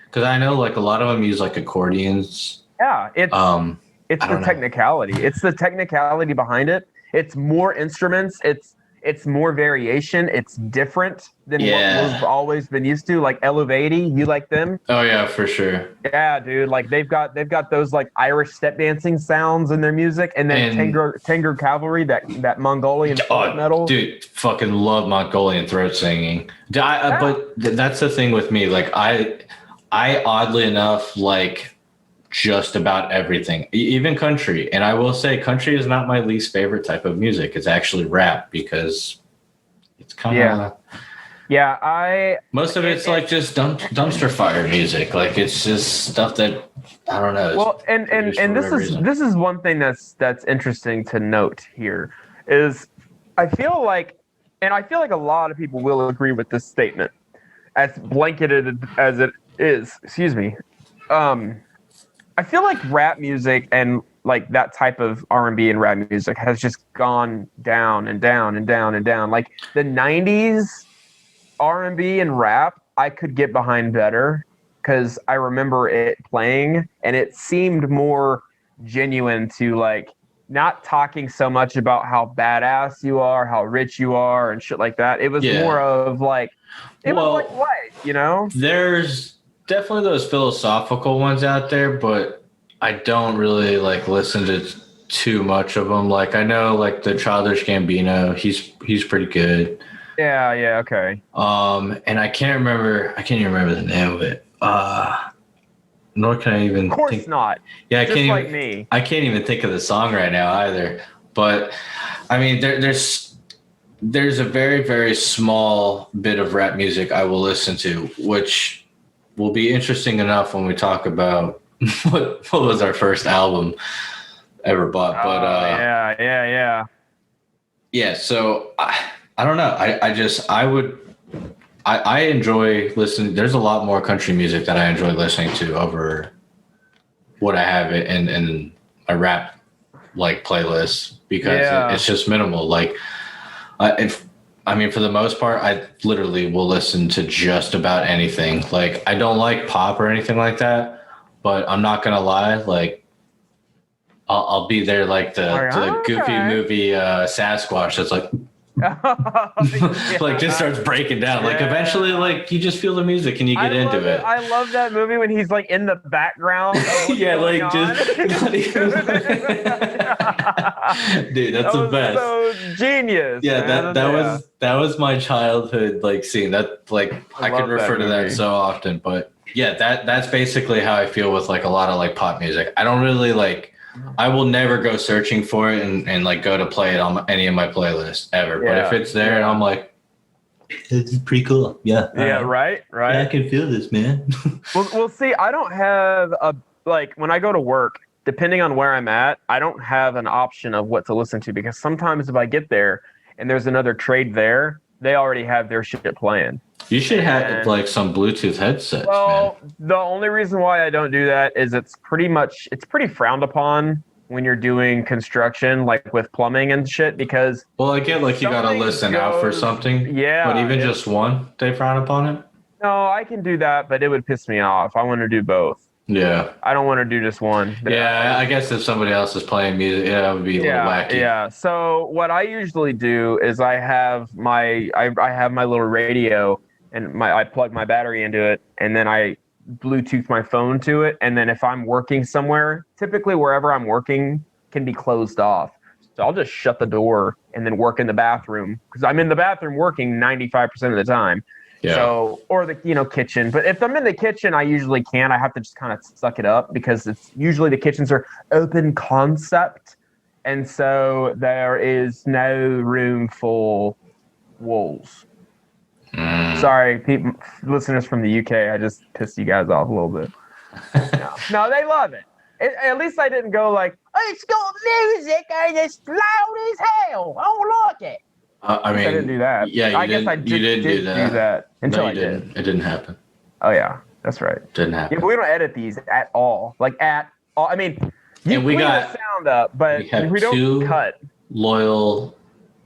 because I know like a lot of them use like accordions. Yeah, it's the technicality. It's the technicality behind it. It's more instruments. It's more variation. It's different than what we've always been used to. Like Eluveitie, you like them? Oh yeah, for sure. Yeah, dude. Like they've got those like Irish step dancing sounds in their music, and then Tengur Cavalry, that Mongolian folk metal. Dude, fucking love Mongolian throat singing. But that's the thing with me. Like I oddly enough like just about everything, even country. And I will say country is not my least favorite type of music. It's actually rap because it's kind of most of it's like just dumpster fire music. Like it's just stuff that I don't know. Well, and this is one thing that's interesting to note here is I feel like a lot of people will agree with this statement, as blanketed as it is. Excuse me. I feel like rap music and like that type of R&B and rap music has just gone down and down and down and down. Like the 90s R&B and rap, I could get behind better because I remember it playing and it seemed more genuine to like not talking so much about how badass you are, how rich you are and shit like that. It was more of like, was like life, you know? There's definitely those philosophical ones out there, but I don't really like listen to too much of them. Like I know like the Childish Gambino, he's pretty good. Yeah, okay. And I can't even remember the name of it. Nor can I even. Of course not. Yeah, I can't even think of the song right now either. But I mean, there's a very, very small bit of rap music I will listen to, which will be interesting enough when we talk about what was our first album ever bought. But yeah. So I don't know. I enjoy listening. There's a lot more country music that I enjoy listening to over what I have in my rap like playlist because it's just minimal. Like for the most part, I literally will listen to just about anything. Like I don't like pop or anything like that, but I'm not gonna lie. Like I'll be there like the goofy movie Sasquatch. That's like. Like just starts breaking down. Like eventually, like you just feel the music and you get into it. I love that movie when he's like in the background. Yeah, like just dude, that's the best. So genius. Yeah, that was my childhood like scene. That like I could refer to that so often. But yeah, that's basically how I feel with like a lot of like pop music. I don't really like. I will never go searching for it and like go to play it on any of my playlists ever. But if it's there and I'm like, this is pretty cool. Yeah. Yeah. Right. Yeah, I can feel this, man. Well, see, I don't have when I go to work, depending on where I'm at, I don't have an option of what to listen to because sometimes if I get there and there's another trade there, they already have their shit playing. You should have like some Bluetooth headsets, well, man. The only reason why I don't do that is it's pretty frowned upon when you're doing construction, like with plumbing and shit, because I get like you gotta listen out for something. Yeah. But even just one, they frown upon it? No, I can do that, but it would piss me off. I want to do both. Yeah. I don't want to do just one. Yeah, I guess if somebody else is playing music, that would be a little wacky. Yeah. So what I usually do is I have my little radio, and I plug my battery into it, and then I Bluetooth my phone to it, and then if I'm working somewhere, typically wherever I'm working can be closed off. So I'll just shut the door and then work in the bathroom, because I'm in the bathroom working 95% of the time. Yeah. So, or the kitchen. But if I'm in the kitchen, I usually can't. I have to just kind of suck it up, because it's usually the kitchens are open concept, and so there is no room for walls. Sorry, listeners from the UK, I just pissed you guys off a little bit. No, they love it. At least I didn't go like, it's got music and it's loud as hell. I don't like it. I mean, I didn't do that. Yeah, I guess I did do that until I did. It didn't happen. Oh yeah, that's right. Didn't happen. Yeah, but we don't edit these at all. Like at all. I mean, you we clean got the sound up, but we don't cut. Loyal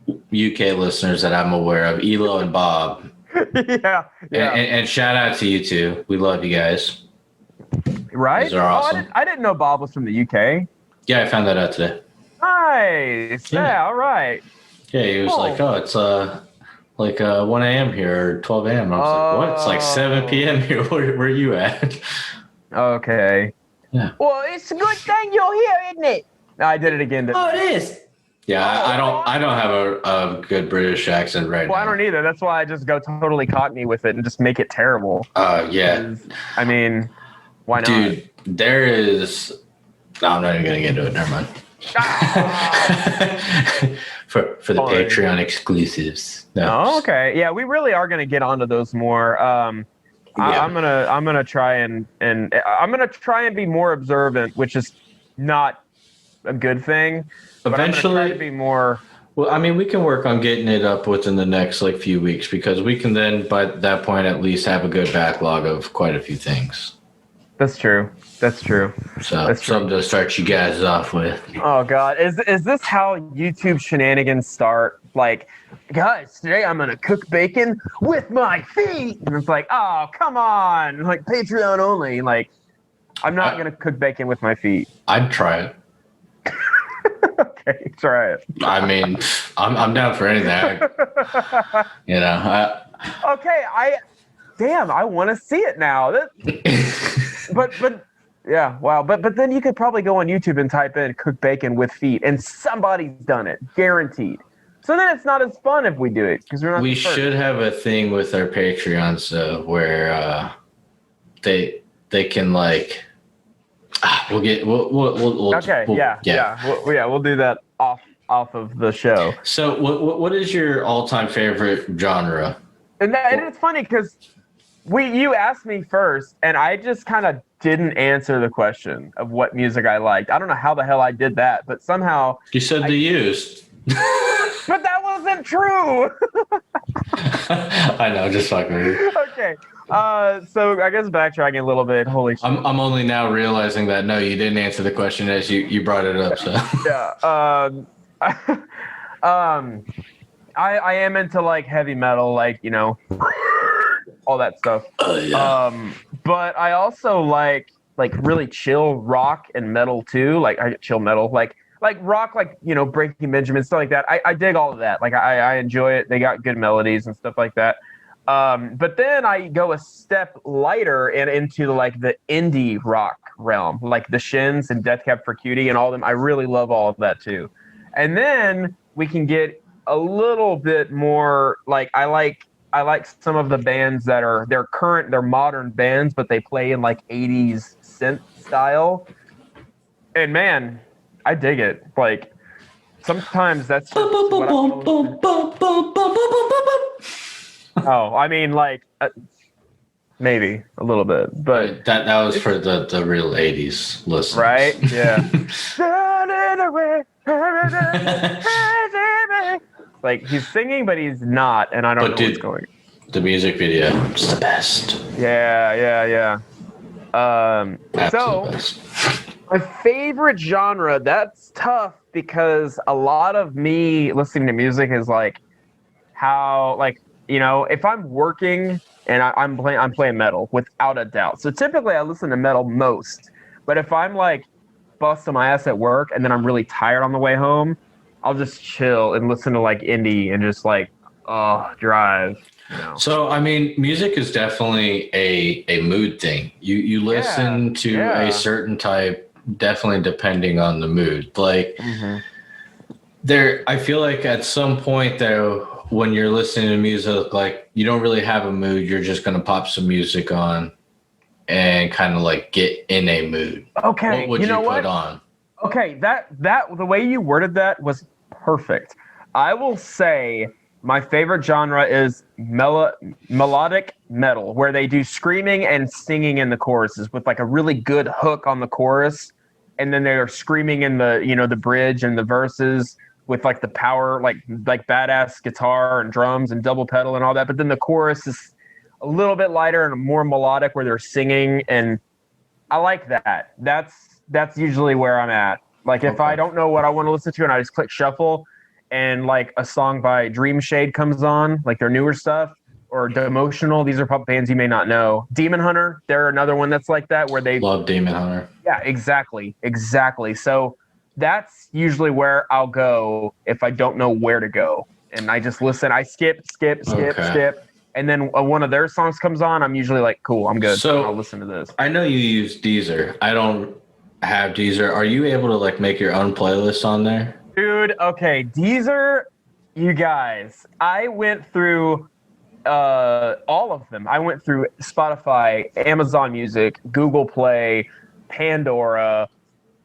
UK listeners that I'm aware of, Elo and Bob. Yeah. And shout out to you two. We love you guys. Right? These are awesome. I didn't know Bob was from the UK. Yeah, I found that out today. Nice. Yeah, all right. Yeah, he was like, oh, it's like 1 a.m. here, or 12 a.m. I was like, what? It's like 7 p.m. here. Where are you at? Okay. Yeah. Well, it's a good thing you're here, isn't it? No, I did it again. Oh, it is. Yeah, I don't have a good British accent right now. Well, I don't either. That's why I just go totally Cockney with it and just make it terrible. Yeah. I mean, why not? Dude, there is... No, I'm not even going to get into it. Never mind. for the Patreon exclusives. No. Oh, okay. Yeah, we really are going to get onto those more. I'm gonna try and I'm gonna try and be more observant, which is not a good thing. Eventually, try to be more. Well, I mean, we can work on getting it up within the next few weeks, because we can then by that point at least have a good backlog of quite a few things. That's true. So that's something to start you guys off with. Oh God, is this how YouTube shenanigans start? Like, guys, today I'm gonna cook bacon with my feet, and it's like, oh come on, like Patreon only. Like, I'm not gonna cook bacon with my feet. I'd try it. Okay, try it. I mean, I'm down for anything. Okay, I want to see it now. But yeah, wow. But then you could probably go on YouTube and type in "cook bacon with feet," and somebody's done it, guaranteed. So then it's not as fun if we do it, because we're not. We should have a thing with our Patreons though, where they can like. We'll okay. We'll do that off of the show. So what is your all-time favorite genre? And it's funny because you asked me first, and I just kind of didn't answer the question of what music I liked. I don't know how the hell I did that, but somehow you said The Used. But that wasn't true. I know, just fucking with you. Okay. So I guess backtracking a little bit. Holy shit. I'm only now realizing that no, you didn't answer the question as you brought it up. So yeah. I am into like heavy metal, like, you know, all that stuff. Yeah. But I also like really chill rock and metal too. Like chill metal, like rock, like, you know, Breaking Benjamin, stuff like that. I dig all of that. Like I enjoy it. They got good melodies and stuff like that. But then I go a step lighter and into like the indie rock realm, like the Shins and Death Cab for Cutie and all of them. I really love all of that too. And then we can get a little bit more like I like some of the bands that are they're modern bands, but they play in like 80s synth style. And man, I dig it. Like sometimes that's just I mean, like maybe a little bit, but that was for the real 80s listeners, right? Yeah. Like he's singing, but he's not, and I don't know what's going. The music video, it's the best. Yeah. So best. my favorite genre, that's tough because a lot of me listening to music is like how, like, you know, if I'm working and I'm playing metal without a doubt. So typically I listen to metal most, but if I'm like busting my ass at work and then I'm really tired on the way home, I'll just chill and listen to like indie and just like drive. You know. So I mean, music is definitely a mood thing. You listen to a certain type, definitely depending on the mood. Like I feel like at some point though, when you're listening to music, like you don't really have a mood, you're just gonna pop some music on and kind of like get in a mood. Okay, what would you put on? Okay, that the way you worded that was perfect. I will say my favorite genre is melodic metal, where they do screaming and singing in the choruses with like a really good hook on the chorus, and then they're screaming in the, you know, the bridge and the verses with like the power, like badass guitar and drums and double pedal and all that. But then the chorus is a little bit lighter and more melodic, where they're singing, and I like that. That's usually where I'm at. Like if I don't know what I want to listen to and I just click shuffle, and like a song by Dream Shade comes on, like their newer stuff, or Demotional. These are pop bands you may not know. Demon Hunter, they're another one that's like that, where they love Demon Hunter. Yeah, exactly. So that's usually where I'll go if I don't know where to go, and I just listen. I skip, and then one of their songs comes on. I'm usually like, cool, I'm good. So I'll listen to this. I know you use Deezer. I don't have Deezer. Are you able to like make your own playlist on there? Dude, okay, Deezer, you guys, I went through all of them. I went through Spotify, Amazon Music, Google Play, Pandora.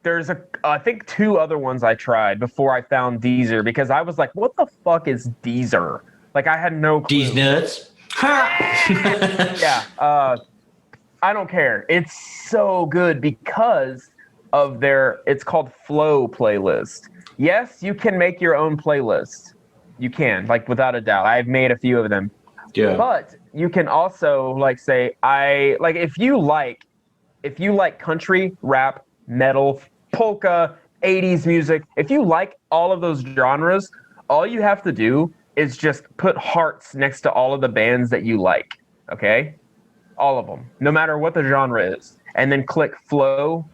There's I think 2 other ones I tried before I found Deezer, because I was like, what the fuck is Deezer? Like, I had no clue. These nuts. Yeah, I don't care. It's so good because of it's called Flow playlist. Yes, you can make your own playlist. You can, like, without a doubt. I've made a few of them. Yeah. But you can also like say, if you like country, rap, metal, polka, 80s music, if you like all of those genres, all you have to do is just put hearts next to all of the bands that you like. Okay? All of them, no matter what the genre is. And then click Flow,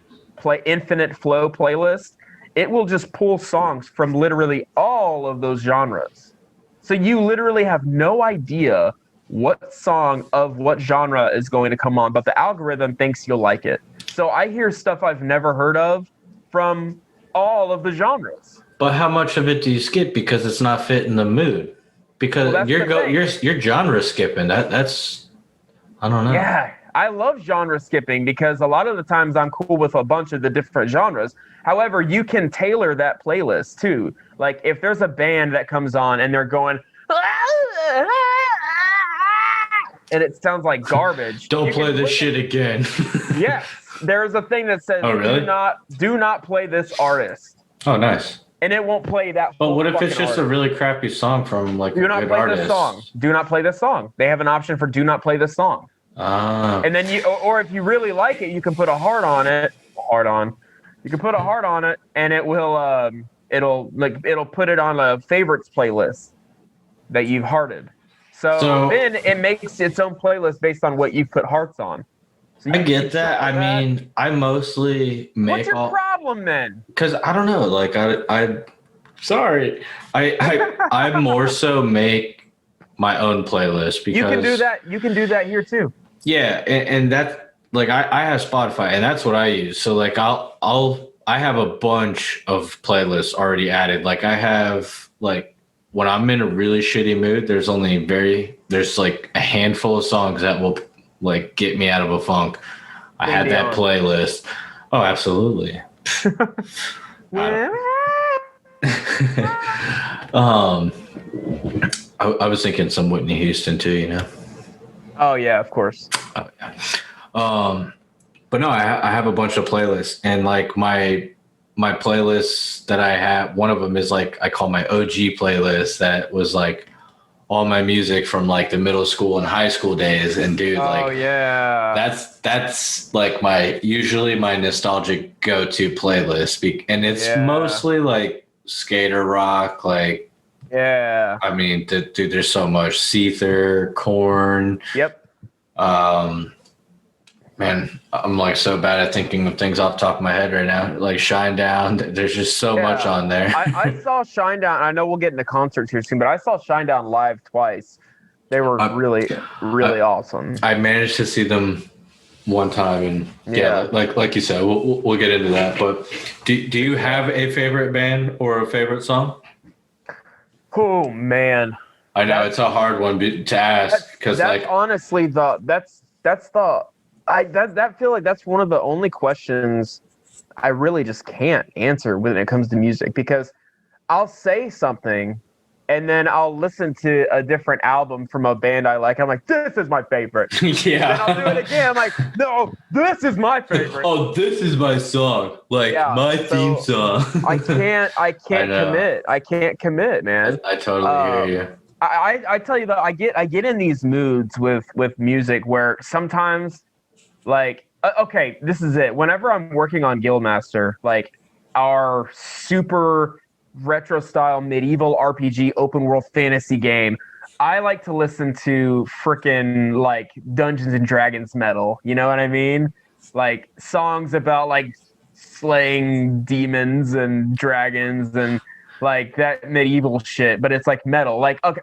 Infinite Flow playlist. It will just pull songs from literally all of those genres. So you literally have no idea what song of what genre is going to come on, but the algorithm thinks you'll like it. So I hear stuff I've never heard of from all of the genres. But how much of it do you skip because it's not fitting the mood? Because you're genre skipping. That's I don't know. Yeah, I love genre skipping because a lot of the times I'm cool with a bunch of the different genres. However, you can tailor that playlist too. Like if there's a band that comes on and they're going and it sounds like garbage. Don't play this shit again. Yes. There's a thing that says, really? do not play this artist. Oh, nice. And it won't play that. But what if it's just a really crappy song from like a good artist? Do not play this song. Do not play this song. They have an option for do not play this song. And then or if you really like it, you can put a heart on it. You can put a heart on it, and it will it'll put it on a favorites playlist that you've hearted. So then it makes its own playlist based on what you've put hearts on. So I get that. I mean, I mostly make. What's your problem then? Because I don't know. Like sorry. I more so make my own playlist because you can do that. You can do that here too. Yeah, and that like I have Spotify and that's what I use. So like I have a bunch of playlists already added. Like I have like when I'm in a really shitty mood, there's like a handful of songs that will like get me out of a funk. I had that playlist. Oh, absolutely. I was thinking some Whitney Houston too, you know. Oh yeah, of course. Oh, yeah. But no, I have a bunch of playlists, and like my my playlists that I have, one of them is like I call my OG playlist, that was like all my music from like the middle school and high school days. And dude, like, that's like usually my nostalgic go-to playlist. And it's mostly like skater rock, like, I mean, dude, there's so much. Seether, Korn. Yep. Man, I'm like so bad at thinking of things off the top of my head right now. Like Shinedown, there's just so much on there. I saw Shinedown. I know we'll get into concerts here soon, but I saw Shinedown live twice. They were really awesome. I managed to see them one time, and like you said, we'll get into that. But do you have a favorite band or a favorite song? Oh man, I know it's a hard one to ask, because like honestly I feel like that's one of the only questions I really just can't answer when it comes to music, because I'll say something and then I'll listen to a different album from a band I like. I'm like, this is my favorite. Yeah. Then I'll do it again. I'm like, no, this is my favorite. Oh, this is my song. Like my theme song. I can't commit. I can't commit, man. I totally hear you. I tell you that I get in these moods with music where sometimes, like, okay, this is it. Whenever I'm working on Guildmaster, like our super retro style medieval RPG open world fantasy game, I like to listen to frickin' like Dungeons and Dragons metal. You know what I mean? Like songs about like slaying demons and dragons and like that medieval shit, but it's like metal. Like, okay,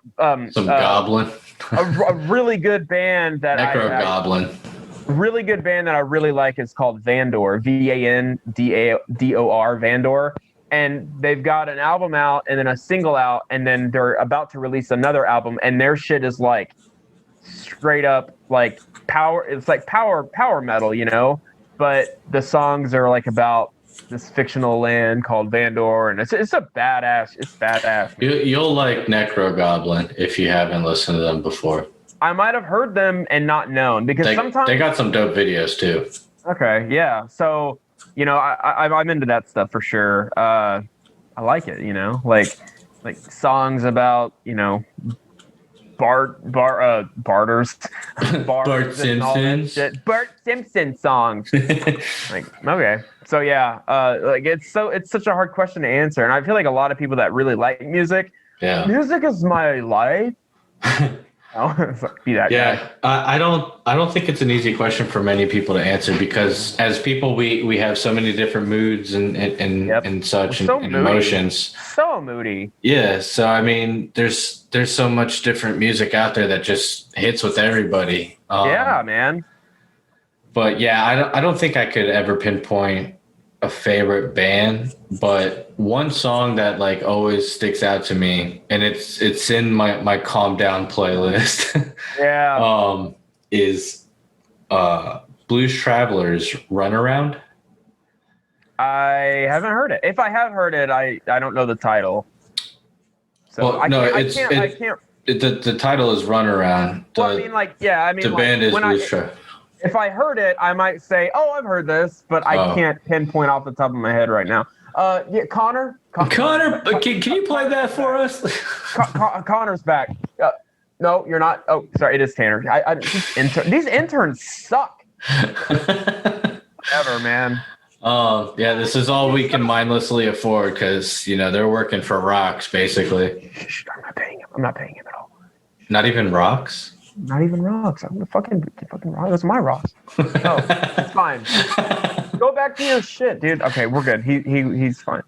some Goblin. a really good band that Goblin. Really good band that I really like is called Vandor, Vandor, Vandor. And they've got an album out and then a single out, and then they're about to release another album, and their shit is like straight up like power. It's like power metal, you know, but the songs are like about this fictional land called Vandor, and it's badass. You'll like Necro Goblin if you haven't listened to them before. I might have heard them and not known, because sometimes they got some dope videos too. Okay, yeah. So, you know, I'm into that stuff for sure. I like it, you know, like songs about, you know, Barters, Bart Simpson, Bart Simpson songs. Like, okay, so yeah, like it's such a hard question to answer, and I feel like a lot of people that really like music, music is my life. Be that guy. I don't think it's an easy question for many people to answer, because as people we have so many different moods and such and emotions. So moody. Yeah, so I mean, there's so much different music out there that just hits with everybody. Yeah, man. But yeah, I don't think I could ever pinpoint a favorite band, but one song that like always sticks out to me, and it's in my calm down playlist. Is Blues Travelers Runaround. I haven't heard it. If I have heard it, I don't know the title. So well, the title is Runaround. The band is Blues Travelers. If I heard it, I might say, "Oh, I've heard this," but I can't pinpoint off the top of my head right now. Connor, can you play that for us? Connor's back. No, you're not. Oh, sorry, it is Tanner. These interns suck. Whatever, man. Yeah, this is all we can mindlessly afford, because you know they're working for rocks, basically. I'm not paying him at all. Not even rocks. Not even rocks. I'm gonna fucking rock. That's my rocks. Oh, it's fine. Go back to your shit, dude. Okay, we're good. He's fine.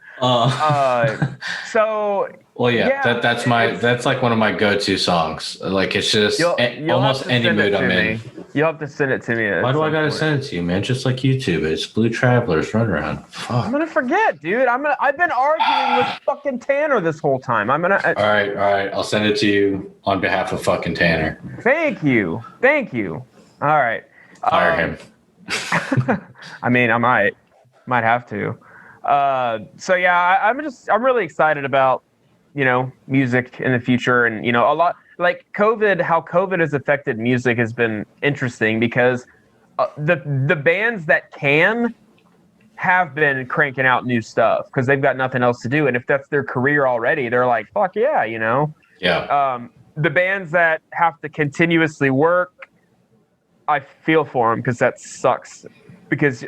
So. Well, yeah. That's like one of my go-to songs. Like it's just almost any mood I'm in. You'll have to send it to me. Why do I gotta send it to you, man? Just like YouTube, it's Blue Travelers Runaround. Fuck. I'm gonna forget, dude. I've been arguing with fucking Tanner this whole time. All right. I'll send it to you on behalf of fucking Tanner. Thank you. All right. Fire him. I mean, I might have to. So yeah, I'm really excited about, you know, music in the future, and you know, a lot like COVID. How COVID has affected music has been interesting, because the bands that can have been cranking out new stuff because they've got nothing else to do. And if that's their career already, they're like, fuck yeah, you know? Yeah. The bands that have to continuously work, I feel for them because that sucks. Because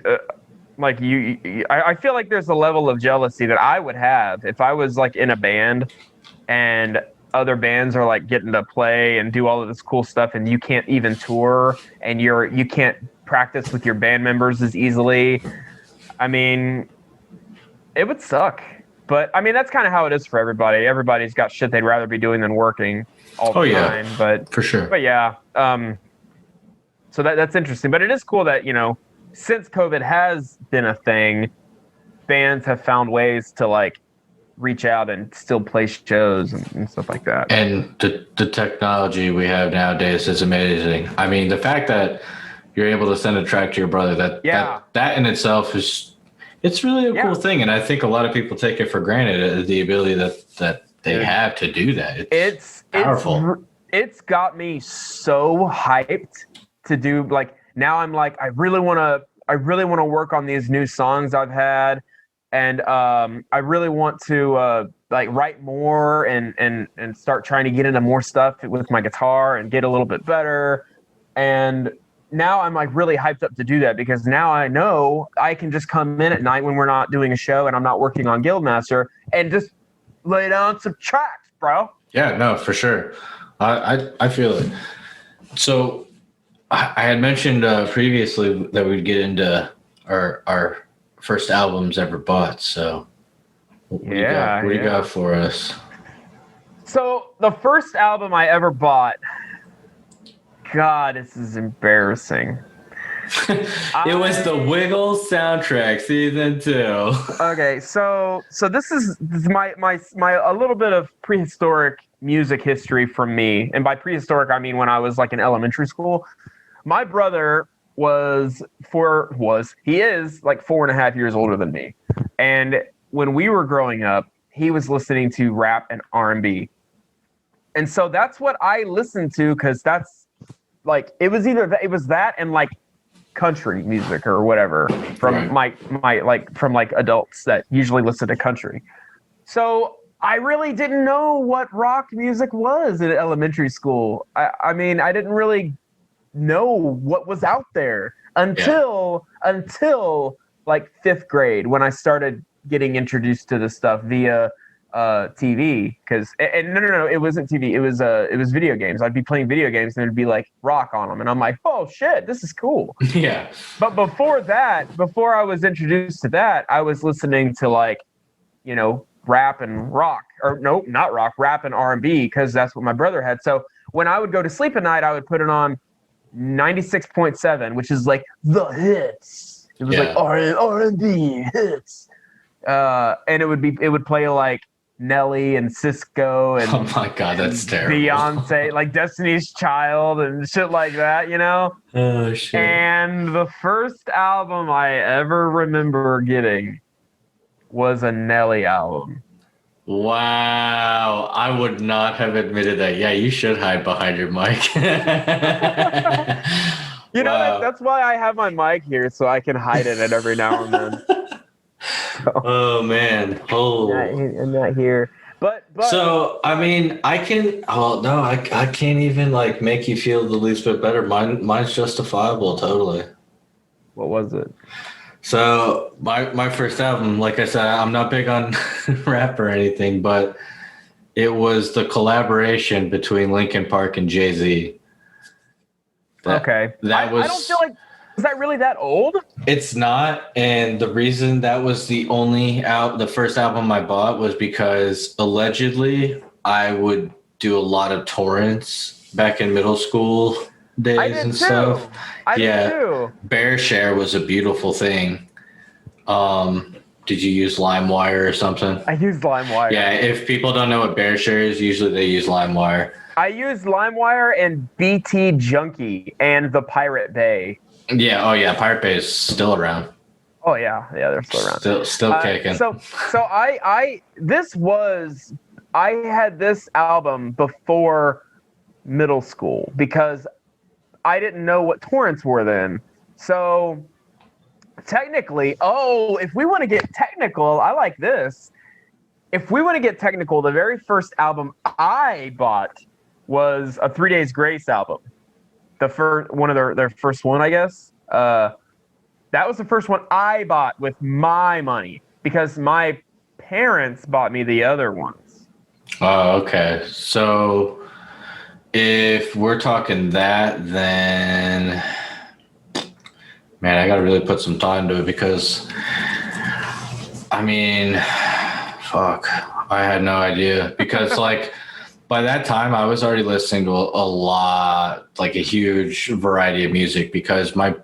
like I feel like there's a level of jealousy that I would have if I was like in a band and other bands are like getting to play and do all of this cool stuff and you can't even tour and you can't practice with your band members as easily. I mean, it would suck. But I mean, that's kind of how it is for everybody. Everybody's got shit they'd rather be doing than working all the time. But for sure. But yeah. So that's interesting. But it is cool that, you know, since COVID has been a thing, bands have found ways to like reach out and still play shows and stuff like that. And the technology we have nowadays is amazing. I mean, the fact that you're able to send a track to your brother, that in itself it's really a cool thing. And I think a lot of people take it for granted, the ability that they have to do that. It's powerful. It's got me so hyped to do, like, now I'm like, I really want to work on these new songs I've had. And I really want to like write more and start trying to get into more stuff with my guitar and get a little bit better. And now I'm like really hyped up to do that because now I know I can just come in at night when we're not doing a show and I'm not working on Guildmaster and just lay down some tracks, bro. Yeah, no, for sure. I feel it. So I had mentioned previously that we'd get into our first albums ever bought. So what do you got for us? So the first album I ever bought, God, this is embarrassing. It was the Wiggles soundtrack, season 2. Okay, so this is my a little bit of prehistoric music history from me, and by prehistoric I mean when I was like in elementary school. My brother is like 4.5 years older than me, and when we were growing up, he was listening to rap and R&B, and so that's what I listened to because that's like it was that and like country music or whatever from my from like adults that usually listen to country. So I really didn't know what rock music was in elementary school. I mean, I didn't really know what was out there until like 5th grade when I started getting introduced to this stuff via TV. Because no, it wasn't TV. It was video games. I'd be playing video games and there'd be like rock on them, and I'm like, oh shit, this is cool. Yeah. But before I was introduced to that, I was listening to like, you know, rap and rock, or no, not rock, rap and R&B, because that's what my brother had. So when I would go to sleep at night, I would put it on 96.7, which is like the hits. It was like R&B hits, and it would play like Nelly and Cisco and oh my god, that's terrible. Beyonce, like Destiny's Child and shit like that, you know. Oh shit. And the first album I ever remember getting was a Nelly album. Wow, I would not have admitted that. Yeah, you should hide behind your mic. You know, that's why I have my mic here, so I can hide in it every now and then. So, oh man, I'm not here. But so I mean, I can. Oh no, I can't even like make you feel the least bit better. Mine's justifiable, totally. What was it? So my first album, like I said, I'm not big on rap or anything, but it was the collaboration between Linkin Park and Jay-Z. Okay. That was. I don't feel like. Is that really that old? It's not, and the reason that was the first album I bought was because allegedly I would do a lot of torrents back in middle school days and stuff. I did too. Bear Share was a beautiful thing. Did you use LimeWire or something? I used LimeWire. Yeah, if people don't know what Bear Share is, usually they use LimeWire. I used LimeWire and BT Junkie and the Pirate Bay. Yeah, oh yeah, Pirate Bay is still around. Oh yeah, they're still around. Still kicking. So I had this album before middle school because I didn't know what torrents were then. So technically, if we want to get technical, I like this. If we want to get technical, the very first album I bought was a 3 Days Grace album. The first one of their first one, I guess. That was the first one I bought with my money because my parents bought me the other ones. Oh, okay. So if we're talking that, then man, I gotta really put some thought into it because I mean, fuck, I had no idea because like by that time I was already listening to a lot, like a huge variety of music because my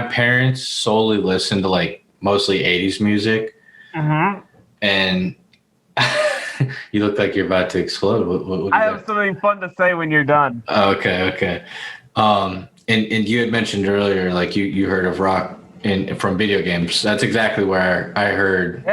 parents solely listened to like mostly 80s music. Mm-hmm. And you look like you're about to explode. What I have something fun to say when you're done. Okay. And you had mentioned earlier, like you heard of rock from video games. That's exactly where I heard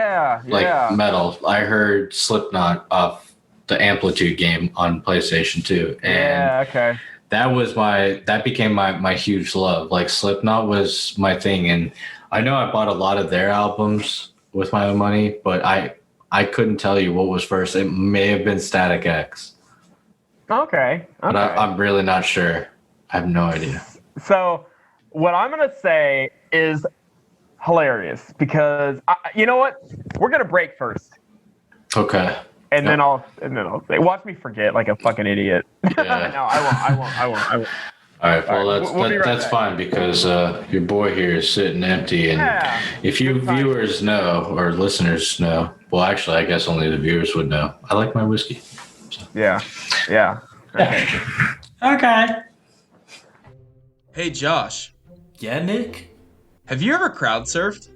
metal. I heard Slipknot off the Amplitude game on PlayStation 2. And that became my huge love. Like Slipknot was my thing. And I know I bought a lot of their albums with my own money, but I couldn't tell you what was first. It may have been Static X. Okay. But I'm really not sure. I have no idea. So what I'm going to say is hilarious because you know what? We're going to break first. Okay. And then I'll say, watch me forget like a fucking idiot. Yeah. No, I won't. All right. Well, we'll that's fine because your boy here is sitting empty. And if you viewers know or listeners know, well, actually, I guess only the viewers would know. I like my whiskey. So. Yeah. Okay. Okay. Hey, Josh. Yeah, Nick? Have you ever crowd surfed?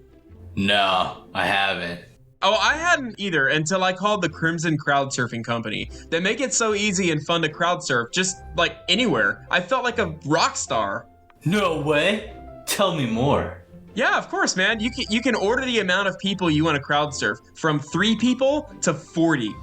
No, I haven't. Oh, I hadn't either until I called the Crimson Crowd Surfing Company. They make it so easy and fun to crowd surf, just like anywhere. I felt like a rock star. No way. Tell me more. Yeah, of course, man. You can order the amount of people you want to crowd surf, from 3 people to 40.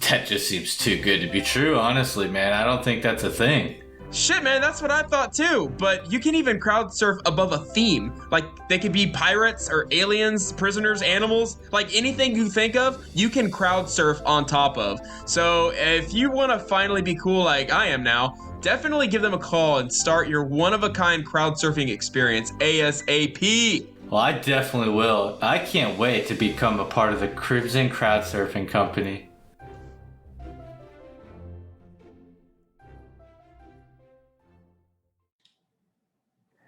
That just seems too good to be true, honestly, man. I don't think that's a thing. Shit, man, that's what I thought too. But you can even crowd surf above a theme. Like, they could be pirates or aliens, prisoners, animals. Like, anything you think of, you can crowd surf on top of. So, if you want to finally be cool like I am now, definitely give them a call and start your one-of-a-kind crowd surfing experience ASAP. Well, I definitely will. I can't wait to become a part of the Crimson Crowd Surfing Company.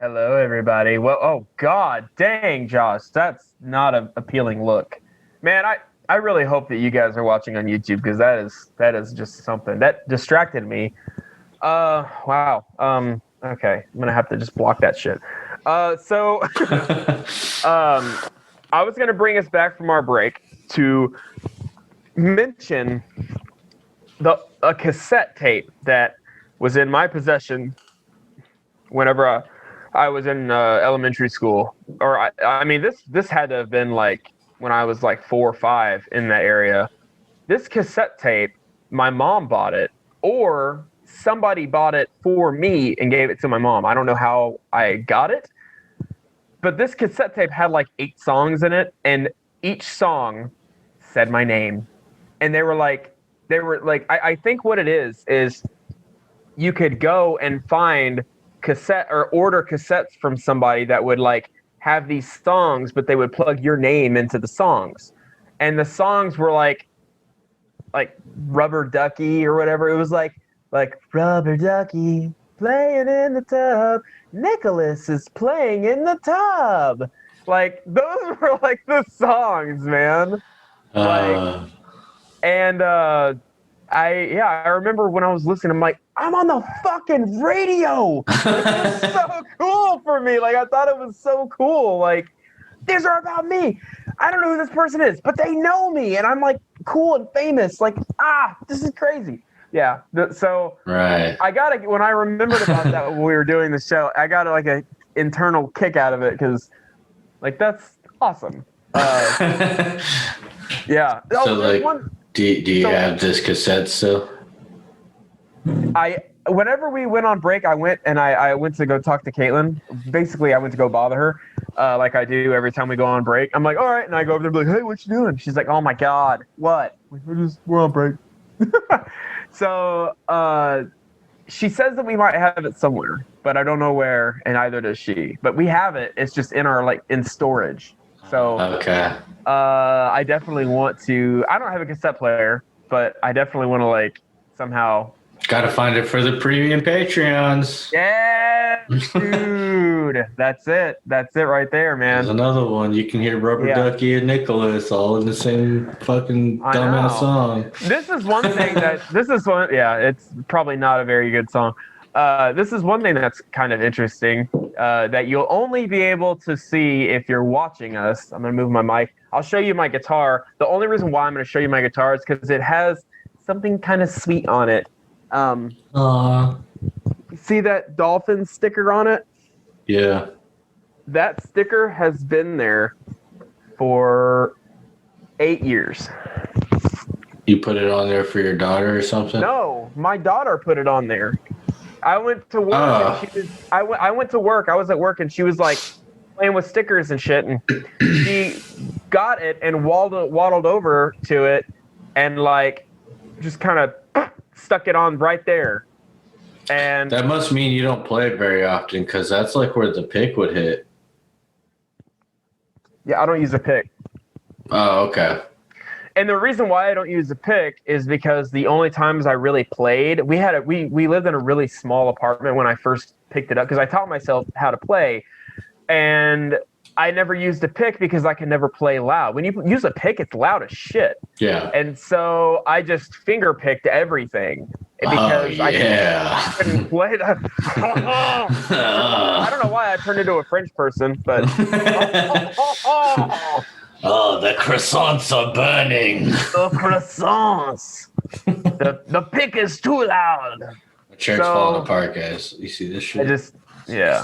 Hello, everybody. Well, oh, God dang, Josh. That's not an appealing look. Man, I really hope that you guys are watching on YouTube because that is just something. That distracted me. Wow. Okay. I'm going to have to just block that shit. I was going to bring us back from our break to mention a cassette tape that was in my possession whenever I was in elementary school, or I mean, this had to have been like when I was like 4 or 5 in that area. This cassette tape, my mom bought it, or somebody bought it for me and gave it to my mom. I don't know how I got it, but this cassette tape had like 8 songs in it, and each song said my name, and they were like, I think what it is you could go and find cassette or order cassettes from somebody that would like have these songs, but they would plug your name into the songs, and the songs were like Rubber Ducky or whatever. It was like Rubber Ducky playing in the tub, Nicholas is playing in the tub. Like, those were like the songs, man. I remember when I was listening, I'm like, I'm on the fucking radio. It was so cool for me. Like, I thought it was so cool. Like, these are about me. I don't know who this person is, but they know me, and I'm like cool and famous. Like, this is crazy. Yeah. Right. When I remembered about that when we were doing the show, I got like a internal kick out of it because, like, that's awesome. Yeah. So, like, do you have this cassette still? I whenever we went on break, I went to go talk to Caitlin. Basically, I went to go bother her, like I do every time we go on break. I'm like, all right, and I go over there and be like, hey, what you doing? She's like, oh my god, what? We're on break. So she says that we might have it somewhere, but I don't know where, and neither does she. But we have it. It's just in our in storage. So okay. I definitely want to. I don't have a cassette player, but I definitely want to somehow. Gotta find it for the premium Patreons. Yeah, dude. That's it. That's it right there, man. There's another one. You can hear Rubber Ducky and Nicholas all in the same fucking dumbass song. This is one thing yeah, it's probably not a very good song. This is one thing that's kind of interesting that you'll only be able to see if you're watching us. I'm going to move my mic. I'll show you my guitar. The only reason why I'm going to show you my guitar is because it has something kind of sweet on it. See that dolphin sticker on it? Yeah. That sticker has been there for 8 years. You put it on there for your daughter or something? No, my daughter put it on there. I went to work. And I went to work. I was at work, and she was playing with stickers and shit. And she got it and waddled over to it, and just kind of stuck it on right there. And that must mean you don't play it very often, because that's where the pick would hit. Yeah, I don't use a pick. Oh, okay. And the reason why I don't use a pick is because the only times I really played, we lived in a really small apartment when I first picked it up, because I taught myself how to play, and I never used a pick because I can never play loud. When you use a pick, it's loud as shit. Yeah. And so I just finger picked everything because I couldn't play that. I don't know why I turned into a French person, but. Oh, the croissants are burning. The croissants. The pick is too loud. The chair's falling apart, guys. You see this shit?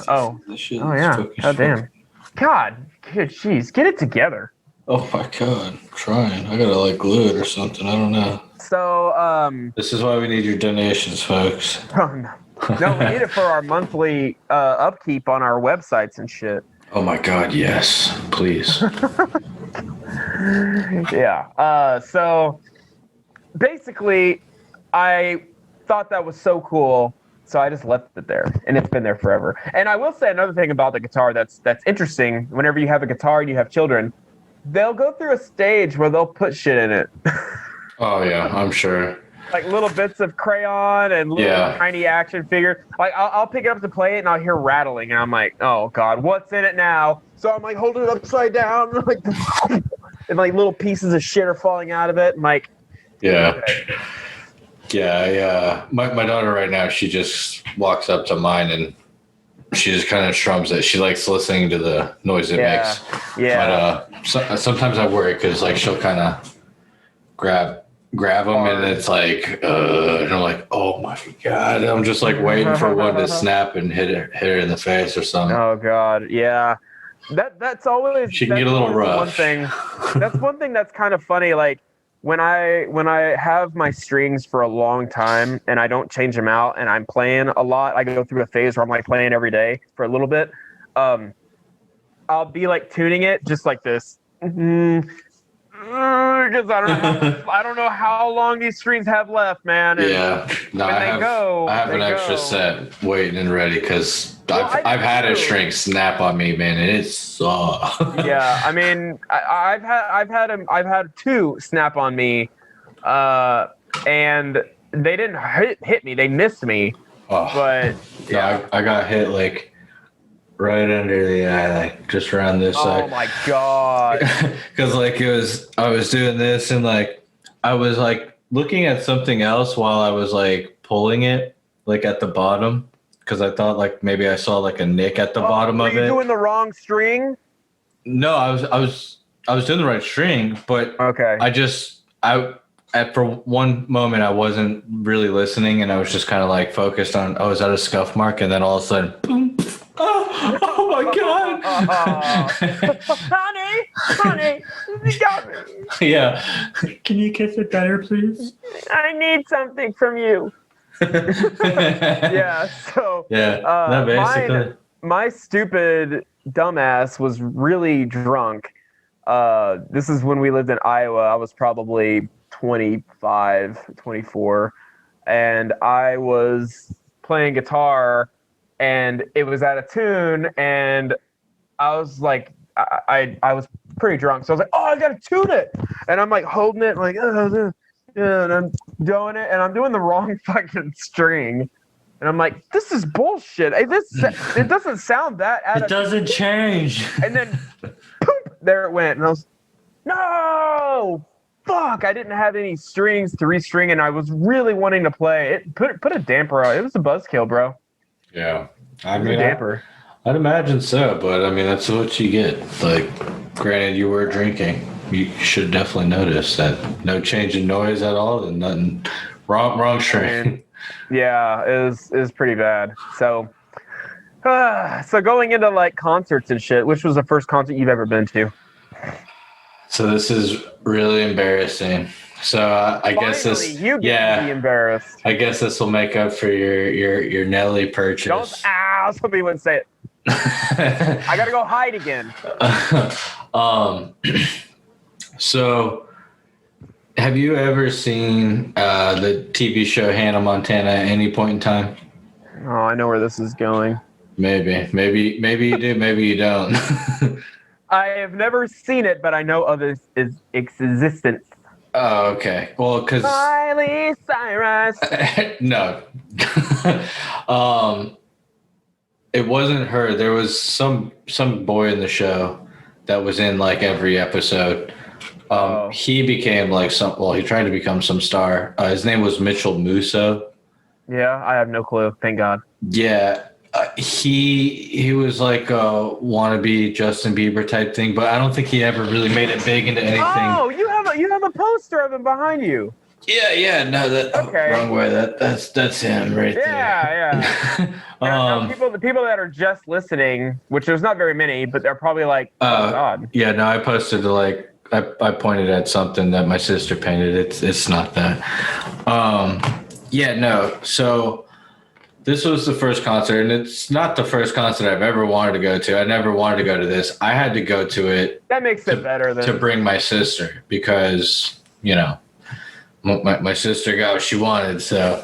Oh. This shit Yeah. Oh, damn. God, jeez, get it together. Oh my God, I'm trying. I gotta glue it or something. I don't know. So, this is why we need your donations, folks. Oh, no. No, we need it for our monthly upkeep on our websites and shit. Oh my God, yes, please. Yeah. So basically, I thought that was so cool, so I just left it there, and it's been there forever. And I will say another thing about the guitar that's interesting. Whenever you have a guitar and you have children, they'll go through a stage where they'll put shit in it. Oh yeah, I'm sure. Little bits of crayon and little tiny action figures. I'll pick it up to play it, and I'll hear rattling, and I'm like, oh God, what's in it now? So I'm holding it upside down, and little pieces of shit are falling out of it. I'm yeah. Okay. Yeah. My daughter right now, she just walks up to mine and she just kind of strums it. She likes listening to the noise it makes. Yeah. But sometimes I worry because she'll kind of grab them and it's and I'm like, oh my God. I'm just waiting for one to snap and hit her in the face or something. Oh God. Yeah. That's always. She can get a little rough. One thing. That's one thing that's kind of funny. When I have my strings for a long time and I don't change them out and I'm playing a lot, I go through a phase where I'm playing every day for a little bit. I'll be tuning it just like this. Because I don't know how long these strings have left, man. And no, I have an extra set waiting and ready because I've had a string snap on me, man, and it sucks. Yeah, I mean, I've had two snap on me, and they didn't hit me; they missed me. Oh, but yeah, I got hit right under the eye, just around this side. Oh my God. Because I was doing this and I was looking at something else while I was pulling it at the bottom because I thought maybe I saw a nick at the bottom of it. Were you doing the wrong string? No, I was doing the right string, but okay. For one moment I wasn't really listening and I was just kind of focused on, oh, is that a scuff mark? And then all of a sudden, boom. Oh my God. Honey, you got me. Yeah. Can you kiss it better, please? I need something from you. Yeah. So Yeah. No, basically. my stupid dumbass was really drunk. This is when we lived in Iowa. I was probably 25, 24, and I was playing guitar, and it was out of tune, and I was like, I was pretty drunk, so I was like, oh, I gotta tune it, and I'm like holding it, like, yeah, and I'm doing it, and I'm doing the wrong fucking string, and I'm like, this is bullshit. It doesn't sound that out It of doesn't change. And then, poop, there it went, and I was, no, fuck, I didn't have any strings to restring, and I was really wanting to play. It put a damper on. It was a buzzkill, bro. Yeah, I It was mean, a damper. I'd imagine so, but I mean, that's what you get. Like, granted, you were drinking. You should definitely notice that no change in noise at all, and nothing wrong string. Yeah, it was pretty bad. So, so going into like concerts and shit, which was the first concert you've ever been to? So this is really embarrassing. So I guess Finally, this, you get to be embarrassed. I guess this will make up for your Nelly purchase. Somebody wouldn't say it. I gotta go hide again. So have you ever seen the TV show Hannah Montana at any point in time? Oh, I know where this is going. Maybe you do, maybe you don't. I have never seen it, but I know of its existence. Oh, okay. Well, because Miley Cyrus. No. It wasn't her. There was some boy in the show that was in like every episode. He became like he tried to become some star. His name was Mitchell Musso. Yeah, I have no clue. Thank God. Yeah. He was like a wannabe Justin Bieber type thing, but I don't think he ever really made it big into anything. Oh, you have a poster of him behind you. Yeah, no, that okay. Wrong way. That's him right there. Yeah. Now, the people that are just listening, which there's not very many, but they're probably like, oh God. Yeah, no, I posted I pointed at something that my sister painted. It's not that. Yeah, no. So this was the first concert, and it's not the first concert I've ever wanted to go to. I never wanted to go to this. I had to go to it. That makes it better to bring my sister because, you know, my sister got what she wanted. So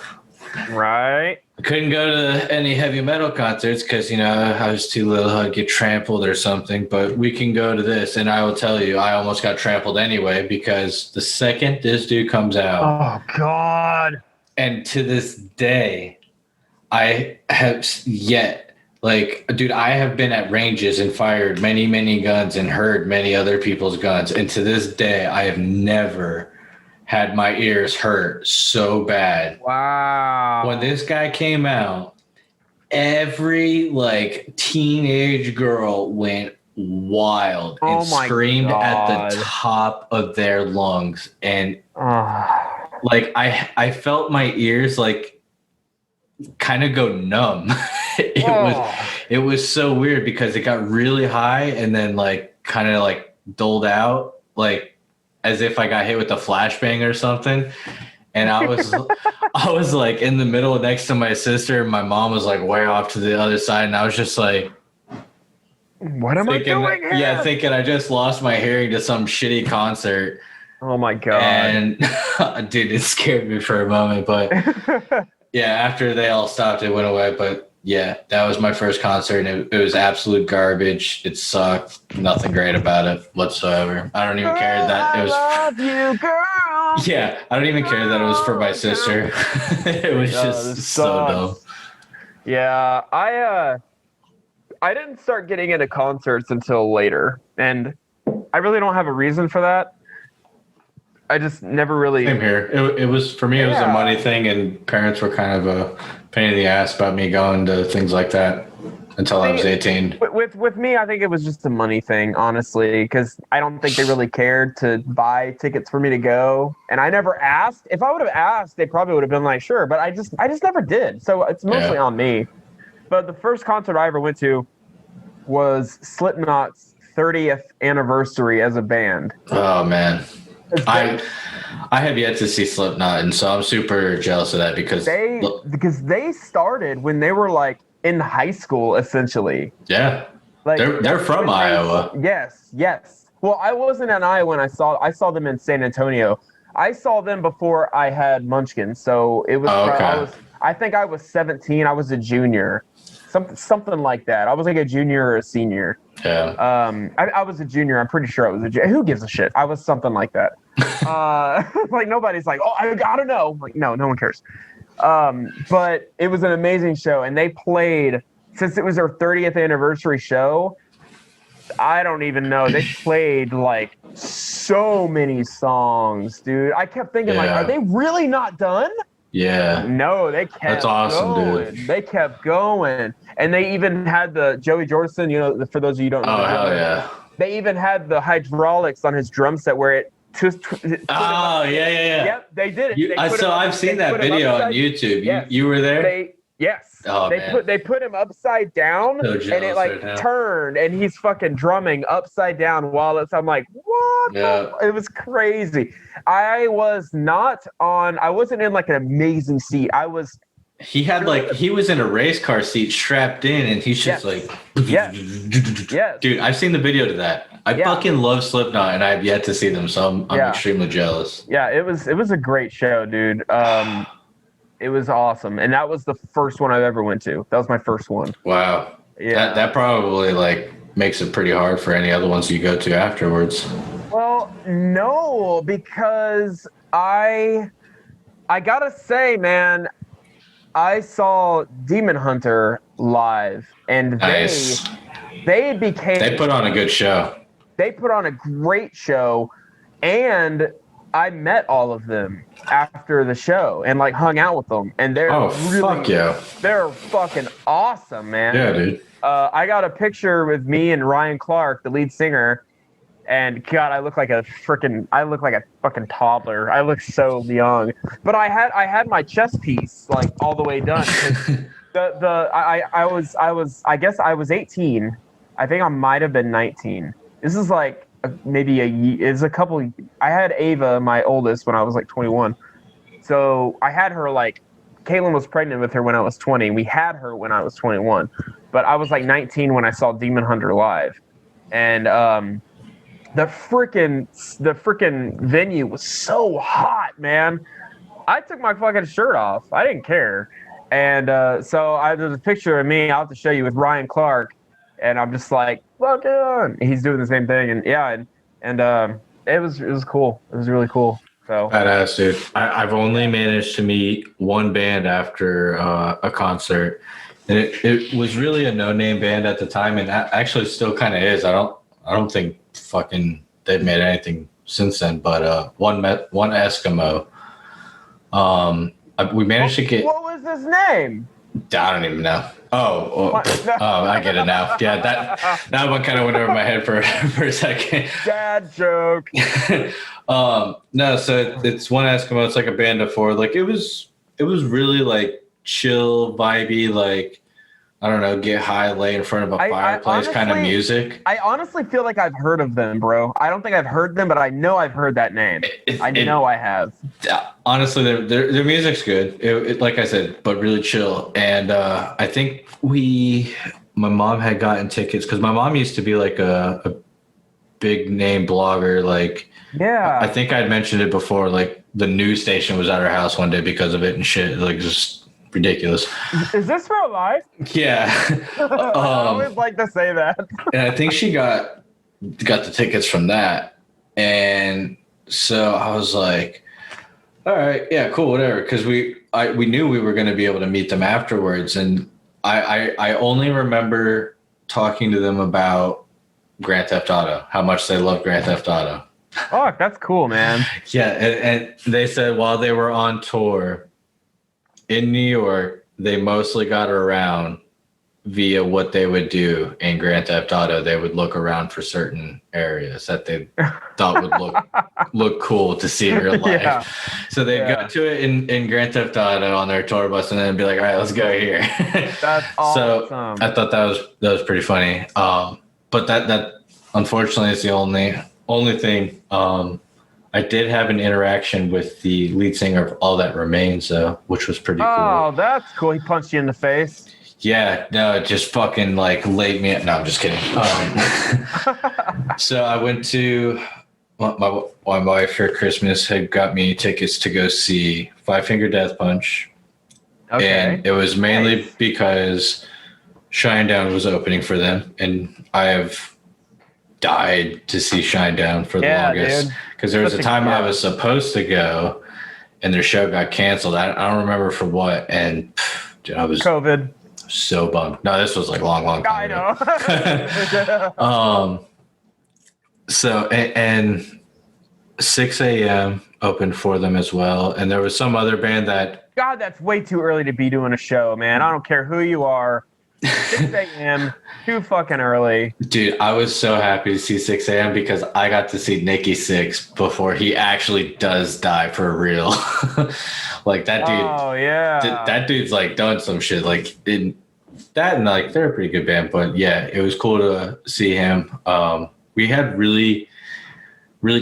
right. I couldn't go to any heavy metal concerts because, you know, I was too little. I'd get trampled or something. But we can go to this, and I will tell you, I almost got trampled anyway because the second this dude comes out. Oh, God. And to this day, I have yet, like, dude, I have been at ranges and fired many, many guns and heard many other people's guns. And to this day, I have never had my ears hurt so bad. Wow. When this guy came out, every, like, teenage girl went wild and screamed at the top of their lungs. And, like, I felt my ears, like, kind of go numb. It was so weird because it got really high and then like kind of like doled out, like as if I got hit with a flashbang or something. And I was like in the middle next to my sister, and my mom was like way off to the other side, and I was just like, what am I doing here? Yeah, thinking I just lost my hearing to some shitty concert. Oh my God. And dude, it scared me for a moment, but yeah, after they all stopped, it went away. But yeah, that was my first concert, and it was absolute garbage. It sucked. Nothing great about it whatsoever. I don't even care that it was. I love you, girl. Yeah, I don't even care that it was for my sister. It was just so dumb. Yeah, I didn't start getting into concerts until later, and I really don't have a reason for that. I just never really. Same here. It was for me. It was a money thing, and parents were kind of a pain in the ass about me going to things like that until I was 18. With me, I think it was just a money thing, honestly, because I don't think they really cared to buy tickets for me to go, and I never asked. If I would have asked, they probably would have been like, sure, but I just never did. So it's mostly on me. But the first concert I ever went to was Slipknot's 30th anniversary as a band. Oh man. I have yet to see Slipknot, and so I'm super jealous of that because they started when they were like in high school, essentially. Yeah, like they're from Iowa. Yes. Well, I wasn't in Iowa when I saw them in San Antonio. I saw them before I had Munchkin, so it was. I think I was 17. I was a junior, something like that. I was like a junior or a senior. Yeah. I was a junior. I'm pretty sure I was a junior. Who gives a shit? I was something like that. Like nobody's like, oh, I don't know. I'm like, no one cares. But it was an amazing show, and they played since it was their 30th anniversary show. I don't even know. They played like so many songs, dude. I kept thinking, like, are they really not done? Yeah. No, they kept That's awesome, going. dude. They kept going. And they even had the Joey Jordison, you know, for those of you who don't know. Oh, hell yeah. They even had the hydraulics on his drum set where it yeah. Yep, they did it. I've seen that video on YouTube. Yes. You were there? Yes. Oh, They put him upside down, so and it like turned, and he's fucking drumming upside down while I'm like, what? Yeah. It was crazy. I wasn't in like an amazing seat. He was in a race car seat strapped in, and he's just like, yes. Dude, I've seen the video to that. I fucking love Slipknot, and I've yet to see them, so I'm extremely jealous. Yeah, it was a great show, dude. It was awesome, and that was the first one I've ever went to. That was my first one. Wow. Yeah. That probably like makes it pretty hard for any other ones you go to afterwards. Well, no, because I gotta say, man, I saw Demon Hunter live, and nice. they put on a good show. They put on a great show, and I met all of them after the show and like hung out with them, and they're fuck yeah, they're fucking awesome, man. Yeah, dude. I got a picture with me and Ryan Clark, the lead singer, and God, I look like a fucking toddler. I look so young, but I had my chest piece like all the way done. I guess I was 18. I think I might have been 19. This is like maybe I had Ava, my oldest, when I was like 21. So I had her like, Caitlin was pregnant with her when I was 20. We had her when I was 21, but I was like 19 when I saw Demon Hunter live. And the freaking venue was so hot, man. I took my fucking shirt off. I didn't care. And so there's a picture of me I'll have to show you with Ryan Clark. And I'm just like, fuck yeah. He's doing the same thing. And yeah, and it was cool. It was really cool. So badass, dude. I've only managed to meet one band after a concert. And it was really a no-name band at the time, and that actually still kind of is. I don't think fucking they've made anything since then, but one Eskimo. We managed to get. What was his name? I don't even know. I get it now. Yeah, that one kind of went over my head for a second. Dad joke. No, so it's one Eskimo. It's like a band of four. Like it was really like chill, vibey, like I don't know, get high, lay in front of a fireplace kind of music. I honestly feel like I've heard of them, bro. I don't think I've heard them, but I know I've heard that name. I have. Honestly, their music's good. It like I said, but really chill. And I think my mom had gotten tickets because my mom used to be like a big name blogger. Like, yeah, I think I'd mentioned it before. Like the news station was at her house one day because of it and shit. Like just ridiculous. Is this real life? Yeah. I always like to say that. And I think she got the tickets from that. And so I was like, all right, yeah, cool, whatever. Because we knew we were going to be able to meet them afterwards. And I only remember talking to them about Grand Theft Auto, how much they love Grand Theft Auto. Oh, that's cool, man. Yeah, and they said while they were on tour in New York, they mostly got around via what they would do in Grand Theft Auto. They would look around for certain areas that they thought would look cool to see in real life. Yeah. So they'd go to it in Grand Theft Auto on their tour bus and then be like, all right, let's go here. That's awesome. So I thought that was pretty funny. But that unfortunately is the only thing. I I did have an interaction with the lead singer of All That Remains, though, which was pretty cool. Oh, that's cool. He punched you in the face. Yeah, no, it just fucking like laid me. No, I'm just kidding. So I went to my wife for Christmas had got me tickets to go see Five Finger Death Punch. Okay. And it was mainly because Shinedown was opening for them, and I have died to see Shinedown for the longest. Because there was a time I was supposed to go, and their show got canceled. I don't remember for what, and dude, I was COVID. So bummed. No, this was like long time ago. I know. So and 6 a.m. opened for them as well, and there was some other band that. God, that's way too early to be doing a show, man. I don't care who you are. 6 a.m. too fucking early. Dude, I was so happy to see 6 a.m. because I got to see Nikki Sixx before he actually does die for real. Like that dude. Oh yeah. That dude's like done some shit. Like in that, and like they're a pretty good band, but yeah, it was cool to see him. We had really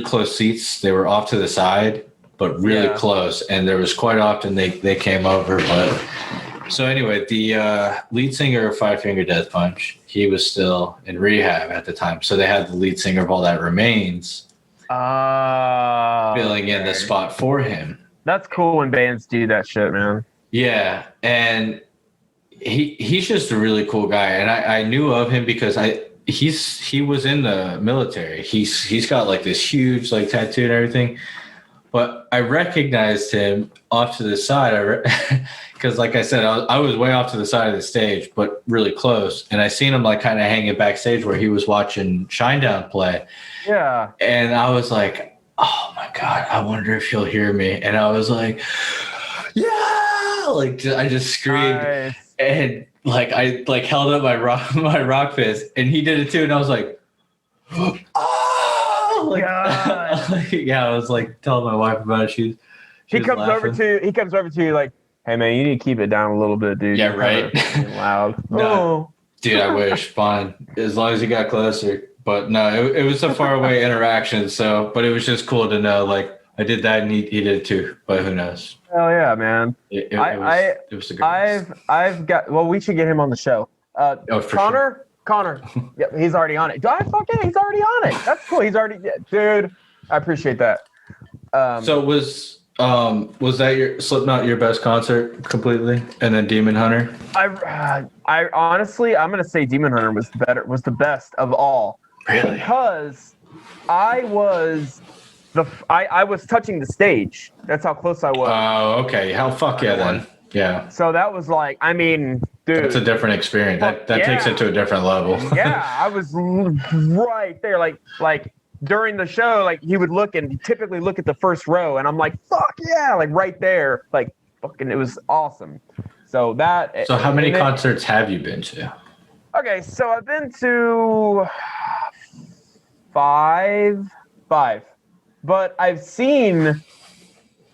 close seats. They were off to the side, but really close, and there was quite often they came over. But so anyway, the lead singer of Five Finger Death Punch, he was still in rehab at the time, so they had the lead singer of All That Remains filling in the spot for him. That's cool when bands do that shit, man. Yeah, and he's just a really cool guy, and I knew of him because he was in the military. He's got like this huge like tattoo and everything, but I recognized him off to the side. Because like I said, I was way off to the side of the stage, but really close, and I seen him like kind of hanging backstage where he was watching Shinedown play. Yeah, and I was like, oh my God, I wonder if he'll hear me. And I was like, yeah, like I just screamed. Nice. And like I like held up my rock fist, and he did it too. And I was like, oh, like, yeah, I was like telling my wife about it. She comes over to you like, hey man, you need to keep it down a little bit, dude. Yeah, right. Loud. No, dude, I wish. Fine, as long as you got closer. But no, it was a far away interaction. So, but it was just cool to know, like, I did that and he did it too. But who knows? Hell yeah, man. It was a good. I've got. Well, we should get him on the show. For Connor. Yep, he's already on it. Do I fucking? He's already on it. That's cool. He's already. Dude, I appreciate that. So was that your Slipknot your best concert completely, and then Demon Hunter? I honestly, I'm gonna say Demon Hunter was the best of all. Really? Because I was touching the stage. That's how close I was. Oh, okay. How fuck yeah then? Yeah. So that was like, I mean, dude. It's a different experience. That takes it to a different level. Yeah, I was right there. Like during the show, like he would typically look at the first row, and I'm like, fuck yeah, like right there, like fucking, it was awesome. So that. So how many concerts have you been to? Okay, so I've been to five, but I've seen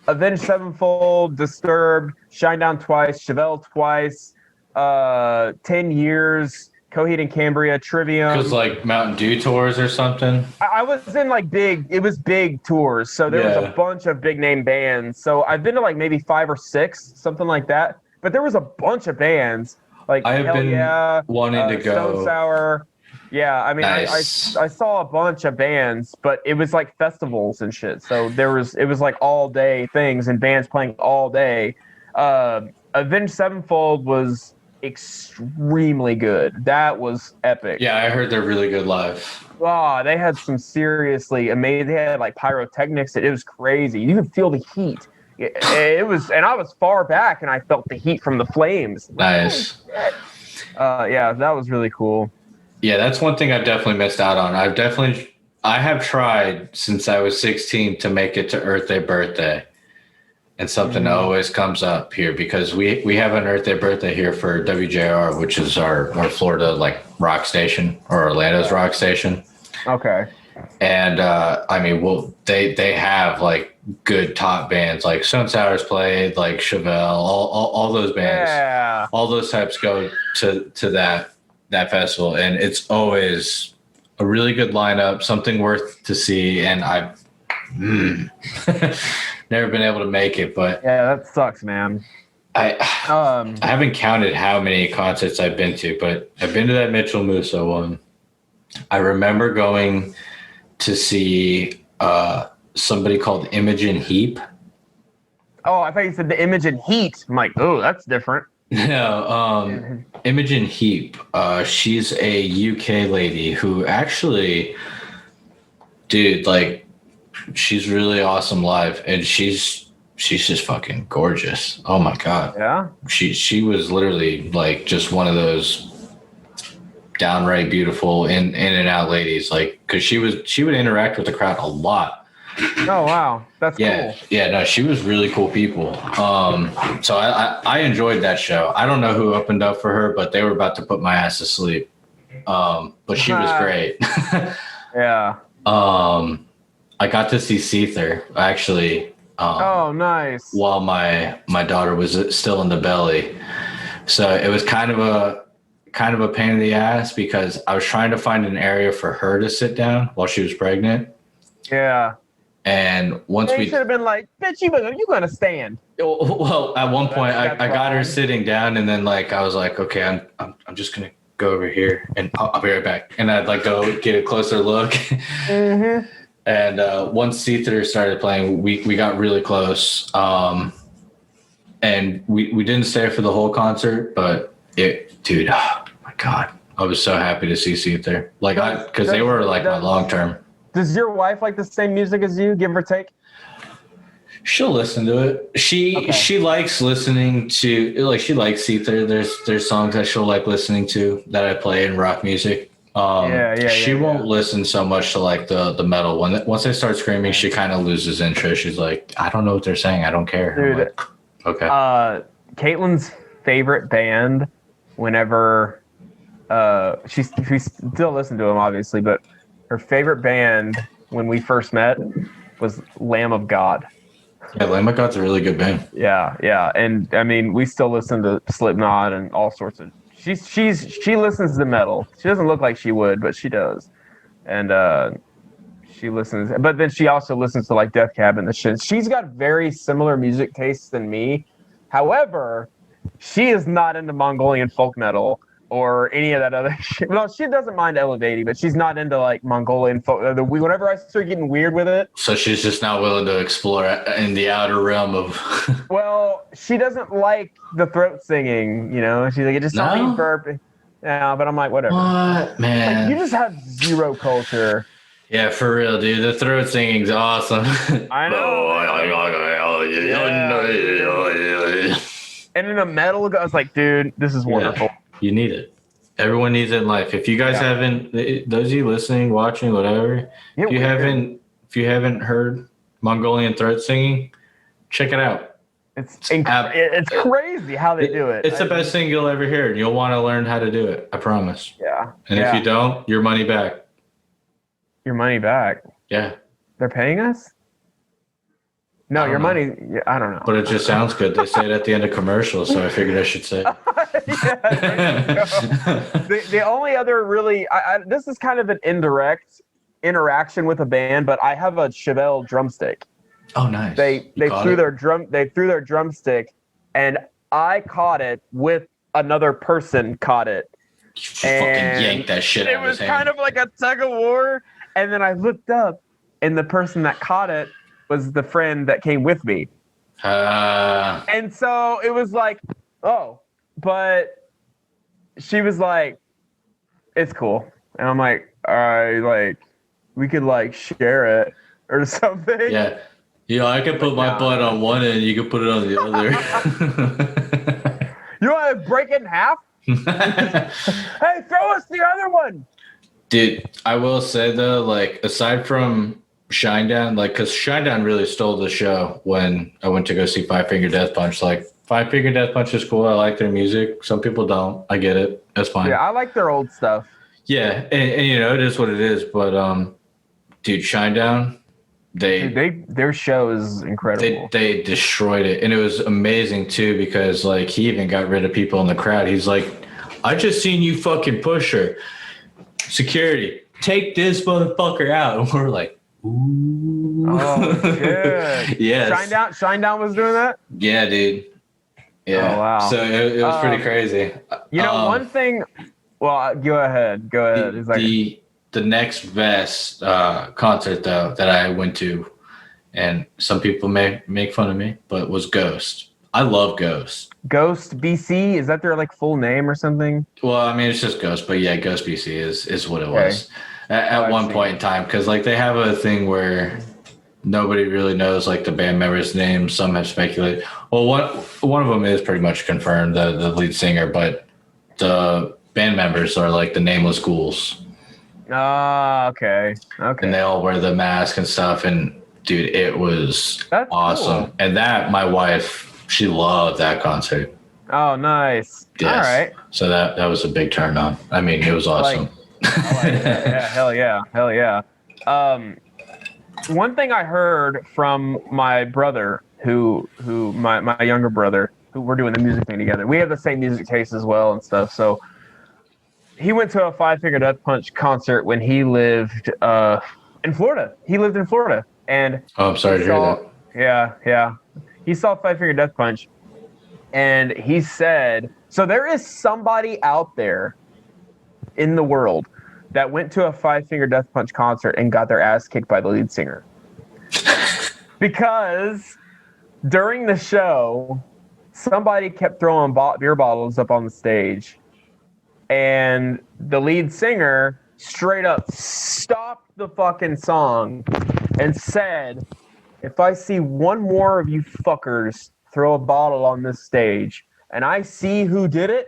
Avenged Sevenfold, Disturbed, Shinedown twice, Chevelle twice, 10 Years, Coheed and Cambria, Trivium. It was like Mountain Dew tours or something? I was in like big tours, so there was a bunch of big name bands. So I've been to like maybe 5 or 6, something like that. But there was a bunch of bands. Like I have been wanting to go. Stone Sour. Yeah, I mean, nice. I saw a bunch of bands, but it was like festivals and shit. So it was like all day things and bands playing all day. Avenged Sevenfold was extremely good. That was epic. Yeah, I heard they're really good live. Oh, they had some seriously amazing. They had like pyrotechnics. It was crazy. You could feel the heat. It was, and I was far back, and I felt the heat from the flames. Nice. Yeah, that was really cool. Yeah, that's one thing I've definitely missed out on. I have tried since I was 16 to make it to Earth Day birthday, and something always comes up here because we have an Earth Day birthday here for WJR, which is our Florida like rock station, or Orlando's rock station. Okay. And I mean, well, they have like good top bands, like Stone Sour's played, like Chevelle, all those bands. Yeah. All those types go to that festival, and it's always a really good lineup, something worth to see. And Never been able to make it, but Yeah, that sucks, man. I haven't counted how many concerts I've been to, but I've been to that Mitchell Musso one. I remember going to see somebody called Imogen Heap. Oh, I thought you said the Imogen Heat. I'm like, oh, that's different. No, Imogen Heap. She's a UK lady who actually, dude, like, she's really awesome live, and she's just fucking gorgeous. Oh my god. Yeah. She was literally like just one of those downright beautiful in and out ladies, like, because she would interact with the crowd a lot. Oh wow, that's Yeah, cool. yeah, no, she was really cool people. So I enjoyed that show. I don't know who opened up for her, but they were about to put my ass to sleep. But she was great. Yeah. I got to see Seether actually. Oh, nice. While my daughter was still in the belly, so it was kind of a pain in the ass because I was trying to find an area for her to sit down while she was pregnant. Yeah. And once we should have been like, bitch, you gonna stand. Well, at one point I got her wrong. sitting down, and then like I was like, okay, I'm just gonna go over here and I'll be right back. And I'd like go get a closer look. Mm-hmm. And once Seether started playing, we got really close. And we didn't stay for the whole concert, but dude, oh my god, I was so happy to see Seether. Like because they were like my long term. Does your wife like the same music as you, give or take? She'll listen to it. She likes listening to, like, she likes Seether. There's songs that she'll like listening to that I play in rock music. She won't listen so much to like the metal one. Once I start screaming, she kind of loses interest. She's like, I don't know what they're saying. I don't care. Dude, like, okay. Caitlin's favorite band, whenever she still listens to them, obviously, but her favorite band when we first met was Lamb of God. Yeah, Lamb of God's a really good band. Yeah, and I mean, we still listen to Slipknot and all sorts of. She listens to metal. She doesn't look like she would, but she does, and she listens. But then she also listens to like Death Cab and the shit. She's got very similar music tastes than me. However, she is not into Mongolian folk metal or any of that other shit. No, she doesn't mind elevating, but she's not into like Mongolian folk. Whenever I start getting weird with it. So she's just not willing to explore in the outer realm of. Well, she doesn't like the throat singing, you know? She's like, it just sounds like burping. Yeah, but I'm like, whatever. What, man? Like, you just have zero culture. Yeah, for real, dude. The throat singing's awesome. I know. Yeah. And in a metal, I was like, dude, this is wonderful. Yeah. You need it. Everyone needs it in life. If you guys haven't, those of you listening, watching, whatever, if you haven't heard Mongolian throat singing, check it out. It's crazy how they do it. It's the best thing you'll ever hear, and you'll want to learn how to do it. I promise. Yeah. And if you don't, your money back. Your money back. Yeah. They're paying us? No, your money. I don't know. But it just sounds good. They say it at the end of commercials, so I figured I should say it. The only other really, this is kind of an indirect interaction with a band, but I have a Chevelle drumstick. Oh, nice. They threw their drumstick, and I caught it with another person caught it. You fucking yanked that shit out of his hand. It was kind of like a tug of war, and then I looked up, and the person that caught it was the friend that came with me. And so it was like, oh, but she was like, it's cool. And I'm like, all right, like, we could like share it or something. Yeah. Yeah, I can put my butt on one end, you can put it on the other. You want to break it in half? Hey, throw us the other one. Dude, I will say though, like, aside from Shinedown, like, because Shinedown really stole the show when I went to go see Five Finger Death Punch. Like, Five Finger Death Punch is cool. I like their music. Some people don't. I get it. That's fine. Yeah, I like their old stuff. Yeah, and you know, it is what it is. But dude, Shinedown, their show is incredible. They destroyed it, and it was amazing too because like he even got rid of people in the crowd. He's like, I just seen you fucking push her. Security, take this motherfucker out. And we're like, Ooh. Oh shit! Yes. Shinedown was doing that. Yeah, dude. Yeah. Oh, wow. So it was pretty crazy. One thing. Well, go ahead. Go ahead. It's like, The next best concert though that I went to, and some people may make fun of me, but was Ghost. I love Ghost. Ghost BC, is that their like full name or something? Well, I mean it's just Ghost, but yeah, Ghost BC is what it was at one point in time, because like they have a thing where nobody really knows like the band members' names. Some have speculated. Well, one of them is pretty much confirmed, the lead singer, but the band members are like the Nameless Ghouls. Ah, okay. And they all wear the mask and stuff. And dude, it was awesome. Cool. And that, my wife, she loved that concert. Oh, nice. Yes. All right. So that was a big turn on. I mean, it was awesome. Yeah, hell yeah. One thing I heard from my brother, who my younger brother, who we're doing the music thing together. We have the same music taste as well and stuff. So he went to a Five Finger Death Punch concert when he lived in Florida. He lived in Florida, and I'm sorry to hear that. Yeah. He saw Five Finger Death Punch, and he said, "So there is somebody out there in the world that went to a Five Finger Death Punch concert and got their ass kicked by the lead singer." Because during the show, somebody kept throwing beer bottles up on the stage, and the lead singer straight up stopped the fucking song and said, "If I see one more of you fuckers throw a bottle on this stage and I see who did it,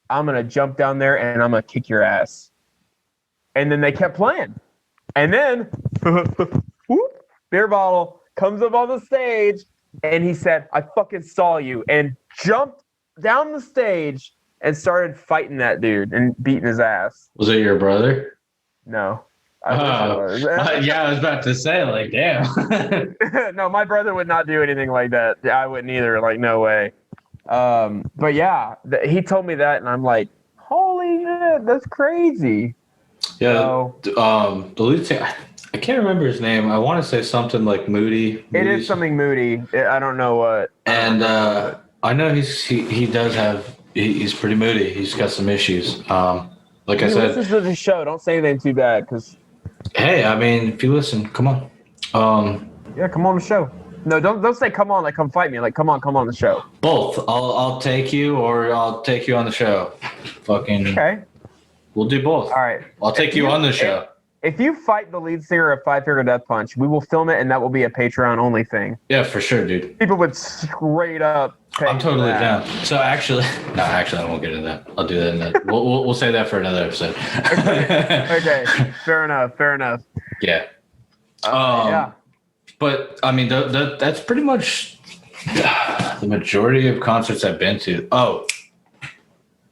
I'm going to jump down there and I'm going to kick your ass." And then they kept playing. And then, whoop, beer bottle comes up on the stage, and he said, "I fucking saw you," and jumped down the stage and started fighting that dude and beating his ass. Was it your brother? No. Yeah, I was about to say, like, damn. No, my brother would not do anything like that. I wouldn't either. Like, no way. But yeah, he told me that, and I'm like, holy shit, that's crazy. Yeah, so, the lead singer, I can't remember his name. I want to say something like Moody. It is something Moody. I don't know what. And I know he does have. He's pretty moody. He's got some issues. Like I said, listen to the show. Don't say anything too bad, because. Hey, I mean, if you listen, come on. Yeah, come on the show. No, don't say come on, like come fight me. Like come on the show. Both. I'll take you, or I'll take you on the show. Fucking. Okay. We'll do both. All right. I'll take you on the show. If you fight the lead singer of Five Finger Death Punch, we will film it, and that will be a Patreon only thing. Yeah, for sure, dude. People would straight up. I'm totally down. So actually, I won't get into that. I'll do that in that. We'll say that for another episode. Okay. Fair enough. Yeah. Yeah. But I mean, that's pretty much the majority of concerts I've been to. Oh,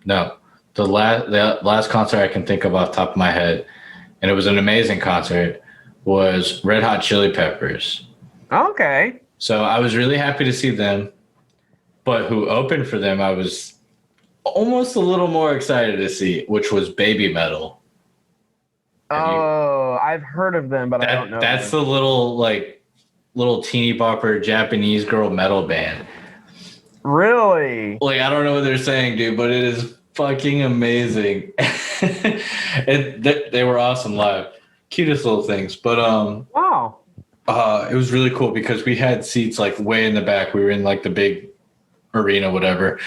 no. The last concert I can think of off the top of my head, and it was an amazing concert, was Red Hot Chili Peppers. Okay. So I was really happy to see them, but who opened for them, I was almost a little more excited to see, which was Baby Metal. I've heard of them, but I don't know. That's the little teeny bopper Japanese girl metal band. Really? Like, I don't know what they're saying, dude, but it is fucking amazing. They were awesome live. Cutest little things. But wow. It was really cool because we had seats like way in the back. We were in like the big arena, whatever.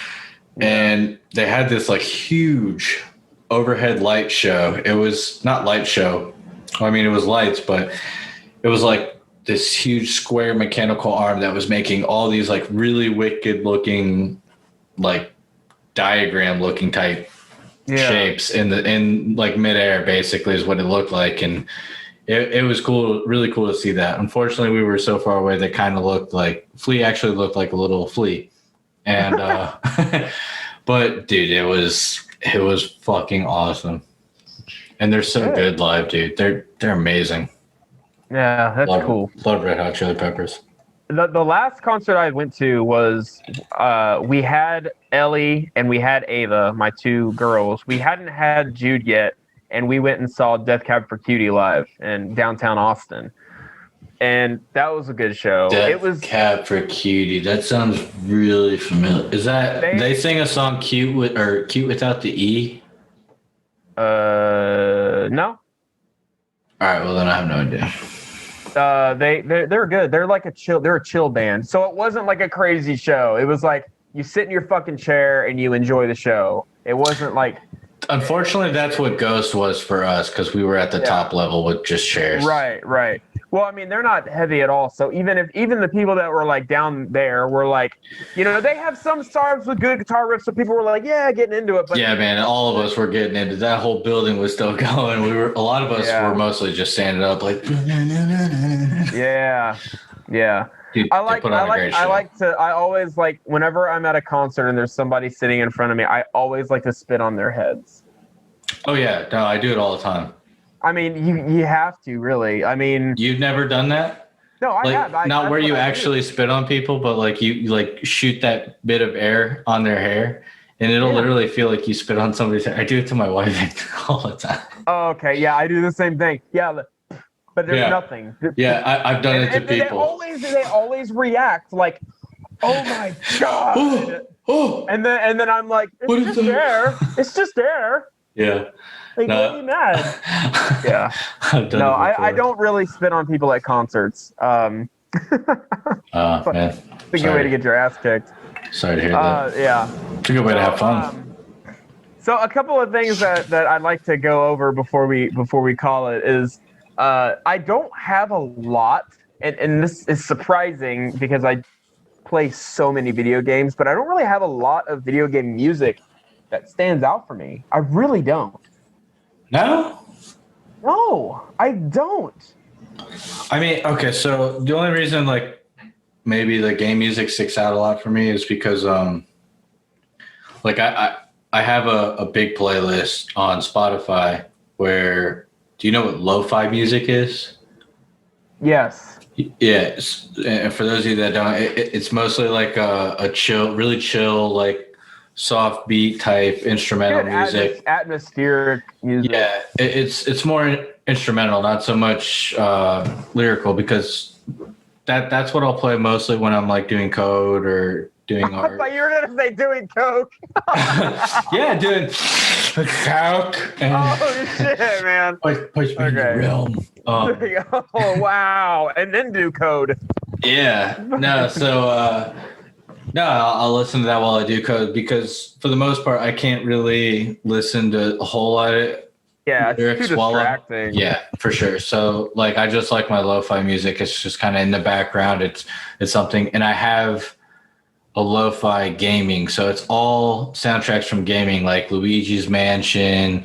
And they had this like huge overhead light show. It was not light show. I mean, it was lights, but it was like this huge square mechanical arm that was making all these like really wicked looking, like diagram looking type shapes in like midair, basically is what it looked like. And it was cool, really cool to see that. Unfortunately, we were so far away that kind of looked like Flea actually looked like a little flea. And but dude, it was fucking awesome. And they're so good live, dude. They're amazing. Yeah, that's cool. Love Red Hot Chili Peppers. The last concert I went to was we had Ellie and we had Ava, my two girls. We hadn't had Jude yet, and we went and saw Death Cab for Cutie live in downtown Austin. and that was a good show. Death It was Cab for Cutie. That sounds really familiar. Is that they sing a song Cute without the E? No. All right, well then I have no idea. They're good. They're like a chill band. So it wasn't like a crazy show. It was like you sit in your fucking chair and you enjoy the show. It wasn't like. Unfortunately, that's what Ghost was for us because we were at the top level with just chairs. Right. Well, I mean, they're not heavy at all. So even the people that were like down there were like, you know, they have some stars with good guitar riffs, so people were like, yeah, getting into it. But yeah, man, all of us were getting into that. Whole building was still going. A lot of us were mostly just standing up like. Yeah. Dude, I always like whenever I'm at a concert and there's somebody sitting in front of me, I always like to spit on their heads. Oh yeah, no, I do it all the time. I mean, you have to really. I mean, you've never done that? No, I have. Not where you actually spit on people, but like you like shoot that bit of air on their hair, and it'll literally feel like you spit on somebody's hair. I do it to my wife all the time. Oh, okay, yeah, I do the same thing. Yeah, but there's nothing. Yeah, I've done it to people. They always react like, "Oh my god!" And then I'm like, "It's just air. It's just air." Yeah. Like, what are you mad? Yeah. I don't really spit on people at concerts. Man. It's a good way to get your ass kicked. Sorry to hear that. Yeah. It's a good way to have fun. So a couple of things that I'd like to go over before we call it is I don't have a lot, and this is surprising because I play so many video games, but I don't really have a lot of video game music that stands out for me. I really don't. No, I don't. I mean, okay, so the only reason like maybe the game music sticks out a lot for me is because like I have a big playlist on Spotify where, do you know what lo-fi music is? Yes. Yes. And for those of you that don't, it's mostly like a chill, really chill, like soft beat type instrumental music, atmospheric music. Yeah, it's more instrumental, not so much lyrical, because that's what I'll play mostly when I'm like doing code or doing art. I thought you were gonna say doing coke. Yeah, doing coke. Oh shit, man! Push me in the realm. Oh wow, and then do code. Yeah, no, so. No, I'll listen to that while I do code, because for the most part, I can't really listen to a whole lot of lyrics it's too distracting. Yeah, for sure. So like, I just like my lo-fi music. It's just kind of in the background. It's something, and I have a lo-fi gaming, so it's all soundtracks from gaming, like Luigi's Mansion,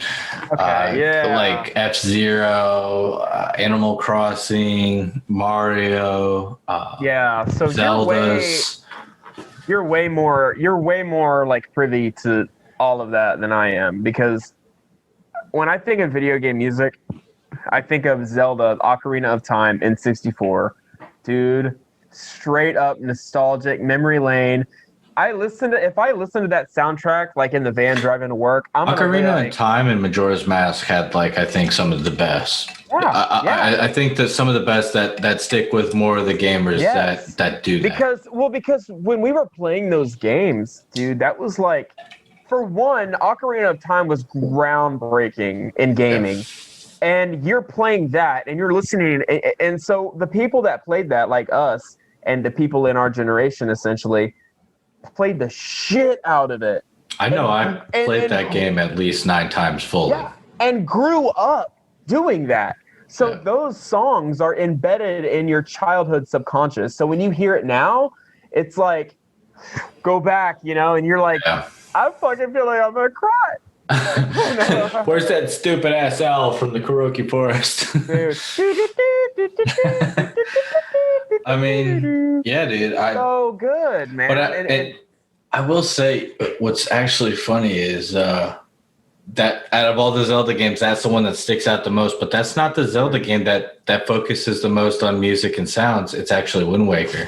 like F-Zero, Animal Crossing, Mario, so Zelda's. You're way more like privy to all of that than I am, because when I think of video game music, I think of Zelda, Ocarina of Time, N64. Dude, straight up nostalgic, memory lane. If I listen to that soundtrack like in the van driving to work, Ocarina of Time and Majora's Mask had like, I think, some of the best. I think that some of the best that stick with more of the gamers that do that. Because when we were playing those games, dude, that was like, for one, Ocarina of Time was groundbreaking in gaming. Yeah. And you're playing that and you're listening, and so the people that played that, like us and the people in our generation, essentially played the shit out of it. I know. I played that game at least 9 times fully. Yeah, and grew up doing that. So those songs are embedded in your childhood subconscious. So when you hear it now, it's like, go back, you know, and you're like, I fucking feel like I'm going to cry. Where's that stupid ass owl from the Karaoke Forest? I mean, yeah, dude. So good, man. But I will say, what's actually funny is that out of all the Zelda games, that's the one that sticks out the most. But that's not the Zelda game that focuses the most on music and sounds. It's actually Wind Waker.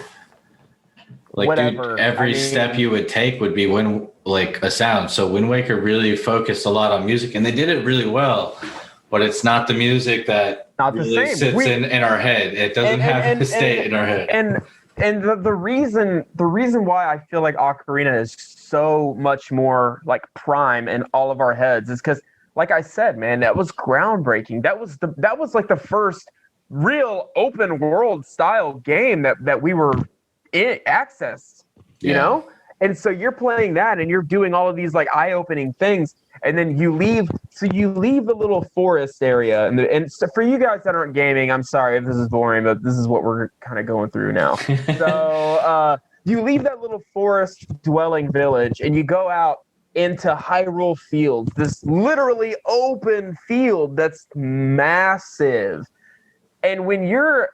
Like, dude, every step you would take would be like a sound. So Wind Waker really focused a lot on music, and they did it really well. But it's not the music that not the really same. sits in our head. It doesn't have to stay in our head. And the reason why I feel like Ocarina is so much more like prime in all of our heads is because, like I said, man, that was groundbreaking. That was like the first real open world style game that we were accessed, you know? And so you're playing that and you're doing all of these like eye-opening things, and then you leave the little forest area, and so for you guys that aren't gaming, I'm sorry if this is boring, but this is what we're kind of going through now. So you leave that little forest dwelling village and you go out into Hyrule Fields, this literally open field that's massive. And when you're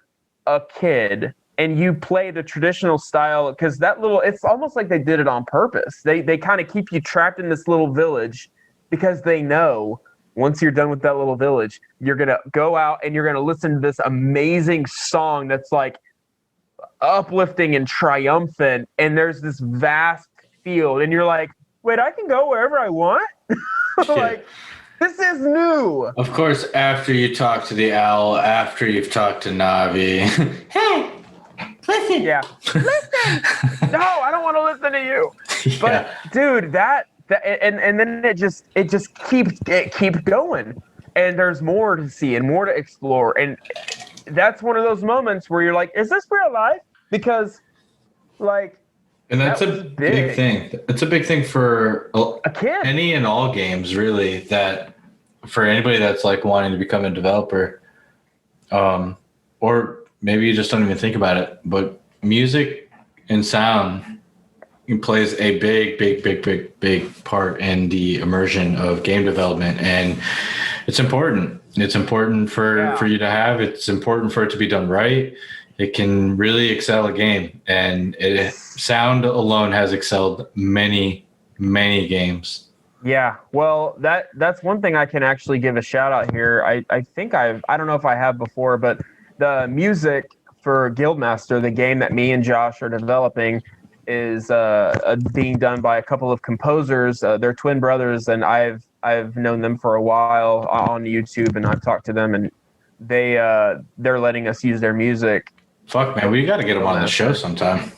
a kid and you play the traditional style, because it's almost like they did it on purpose. They kind of keep you trapped in this little village because they know once you're done with that little village, you're going to go out and you're going to listen to this amazing song that's like uplifting and triumphant. And there's this vast field and you're like, wait, I can go wherever I want? Like, this is new. Of course, after you talk to the owl, after you've talked to Navi. Hey, listen. Yeah. Listen. No, I don't want to listen to you. But dude, that and then it just keeps going. And there's more to see and more to explore. And that's one of those moments where you're like, is this real life? Because like, and that's a big thing. It's a big thing for a kid. Any and all games, really, that for anybody that's like wanting to become a developer, or maybe you just don't even think about it, but music and sound plays a big part in the immersion of game development, and it's important. It's important for you to have. It's important for it to be done right. It can really excel a game, and sound alone has excelled many games. Yeah, well, that's one thing I can actually give a shout out here. I think I don't know if I have before, but the music for Guildmaster, the game that me and Josh are developing, is being done by a couple of composers. They're twin brothers, and I've known them for a while on YouTube, and I've talked to them, and they're letting us use their music. Fuck, man, we got to get them on the show sometime.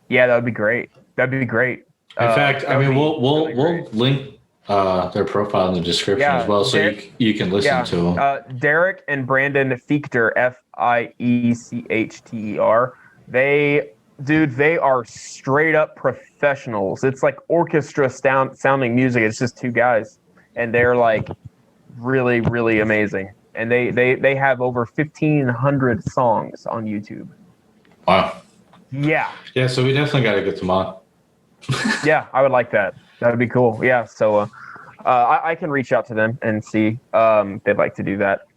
Yeah, that would be great. That'd be great. In fact, I mean, we'll link their profile in the description as well, so you can listen to them. Derek and Brandon Fichter, Fiechter. They are straight up professionals. It's like orchestra sounding music. It's just two guys, and they're like really, really amazing. And they have over 1,500 songs on YouTube. Wow. Yeah. Yeah, so we definitely got to get them on. Yeah, I would like that. That would be cool. Yeah, so I can reach out to them and see if they'd like to do that.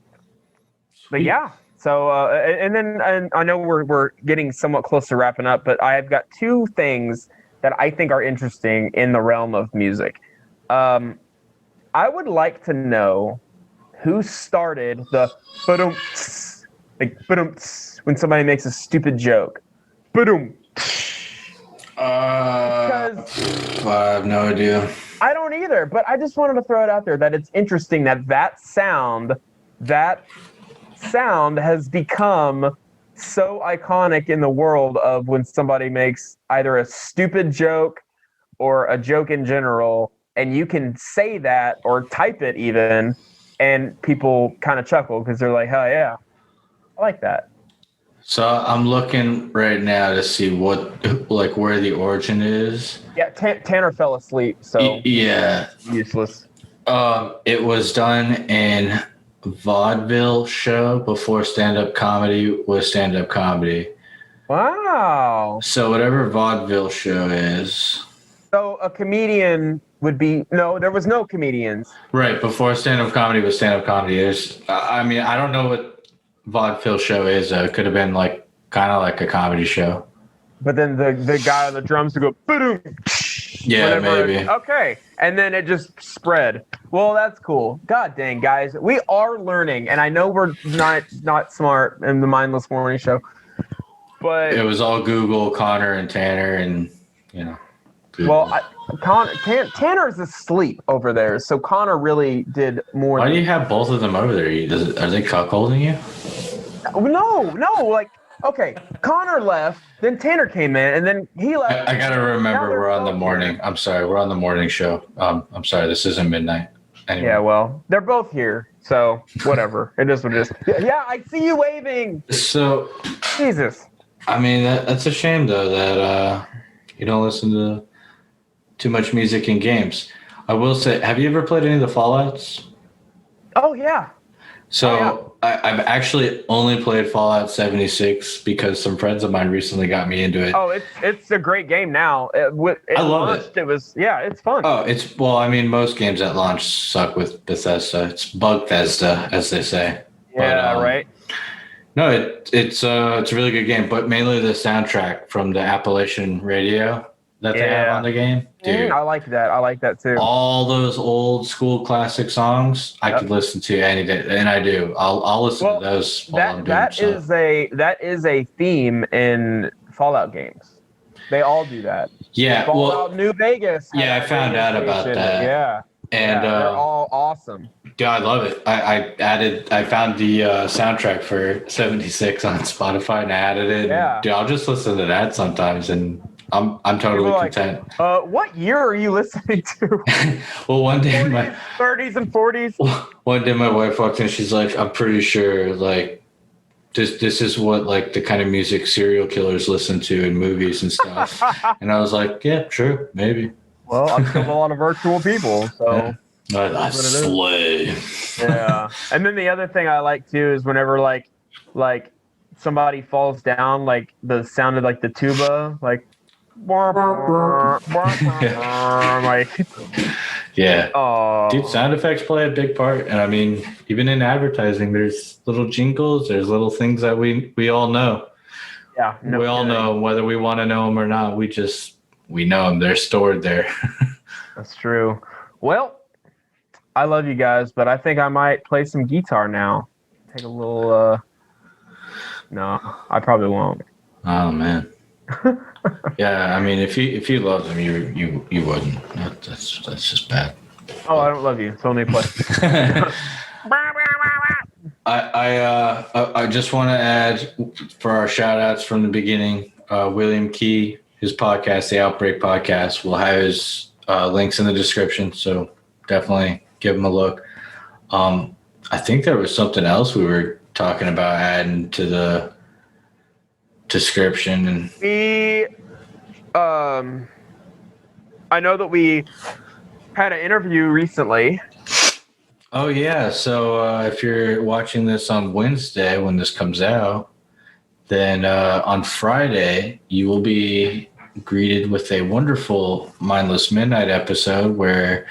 But yeah, so and I know we're getting somewhat close to wrapping up, but I have got two things that I think are interesting in the realm of music. I would like to know who started the ba-dum, like ba-dum, when somebody makes a stupid joke. Ba-dum. I have no idea. I don't either, but I just wanted to throw it out there that it's interesting that sound has become so iconic in the world of when somebody makes either a stupid joke or a joke in general, and you can say that or type it even, and people kind of chuckle because they're like, "Hell yeah, I like that." So I'm looking right now to see where the origin is. Yeah, Tanner fell asleep, so yeah, useless. It was done in vaudeville show before stand-up comedy was stand-up comedy. Wow. So whatever vaudeville show is. So a comedian would be there was no comedians. Right, before stand-up comedy was stand-up comedy. I mean, I don't know what vaudeville show is. It could have been like kind of like a comedy show. But then the guy on the drums would go boom. Yeah, maybe. Okay, and then it just spread. Well, that's cool. God dang, guys, we are learning, and I know we're not smart in the Mindless Morning Show, but it was all Google, Connor, and Tanner, and Well, Tanner's asleep over there, so Connor really did more. Why do you have both of them over there? Are they cuckolding you? No. Like, okay, Connor left, then Tanner came in, and then he left. I gotta remember we're on the morning. I'm sorry, we're on the morning show. I'm sorry, this isn't midnight. Anyway. Yeah, well, they're both here, so whatever. It is what it is. Yeah, I see you waving. So, Jesus. I mean, that's a shame though that you don't listen to too much music in games. I will say, have you ever played any of the Fallouts? Oh yeah. So I've actually only played Fallout 76 because some friends of mine recently got me into it. Oh, it's a great game now. I love it. It was it's fun. Oh, I mean, most games at launch suck with Bethesda. It's Bugthesda, as they say. Yeah, right. No, it's a really good game, but mainly the soundtrack from the Appalachian radio that they have on the game. Dude, I like that. I like that too. All those old school classic songs I could listen to any day, and I do. I'll listen to those while I'm doing stuff. That is a theme in Fallout games. They all do that. Yeah, Fallout New Vegas. Yeah, I found out about that. Yeah. And they're all awesome. Yeah, I love it. I found the soundtrack for 76 on Spotify and I added it. Yeah. Dude, I'll just listen to that sometimes and I'm totally content. What year are you listening to? Well, one day 30s and 40s. One day my wife walked in, she's like, I'm pretty sure like this is what like the kind of music serial killers listen to in movies and stuff. And I was like, yeah, sure, maybe. Well, I'm still a lot of virtual people, so I slay. Yeah. And then the other thing I like too is whenever like somebody falls down, like the sound of like the tuba, like like yeah. Oh, dude, sound effects play a big part, and I mean, even in advertising, there's little jingles, there's little things that we all know. Yeah, we all know whether we want to know them or not. We know them. They're stored there. That's true. Well, I love you guys, but I think I might play some guitar now. Take a little. No, I probably won't. Oh man. Yeah, I mean, if you love them, you wouldn't. That's just bad. Oh, I don't love you. It's only play. I just want to add for our shout outs from the beginning, William Key, his podcast, the Outbreak Podcast, will have his links in the description. So definitely give him a look. I think there was something else we were talking about adding to the description, and I know that we had an interview recently. Oh yeah, so if you're watching this on Wednesday when this comes out, then on Friday you will be greeted with a wonderful Mindless Midnight episode where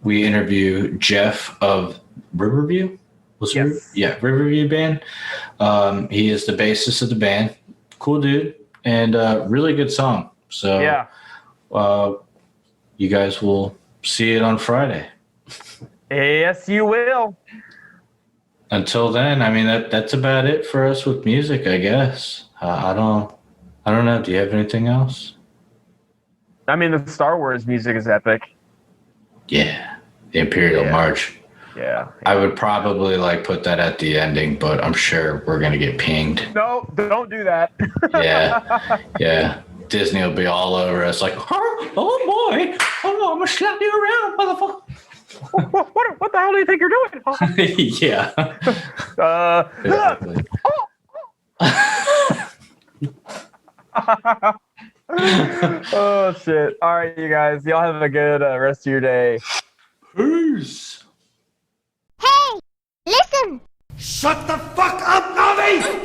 we interview Jeff of Riverview. Riverview Band. He is the bassist of the band. Cool dude, and really good song. So yeah, you guys will see it on Friday. Yes, you will. Until then, I mean that's about it for us with music, I guess. I don't know. Do you have anything else? I mean, the Star Wars music is epic. Yeah, the Imperial March. Yeah. I would probably put that at the ending, but I'm sure we're gonna get pinged. No, don't do that. Yeah. Disney will be all over us like, oh boy, I'm gonna slap you around, motherfucker. What the hell do you think you're doing? Yeah. Exactly. Oh shit! All right, you guys. Y'all have a good rest of your day. Peace. Hey, listen! Shut the fuck up, Navi!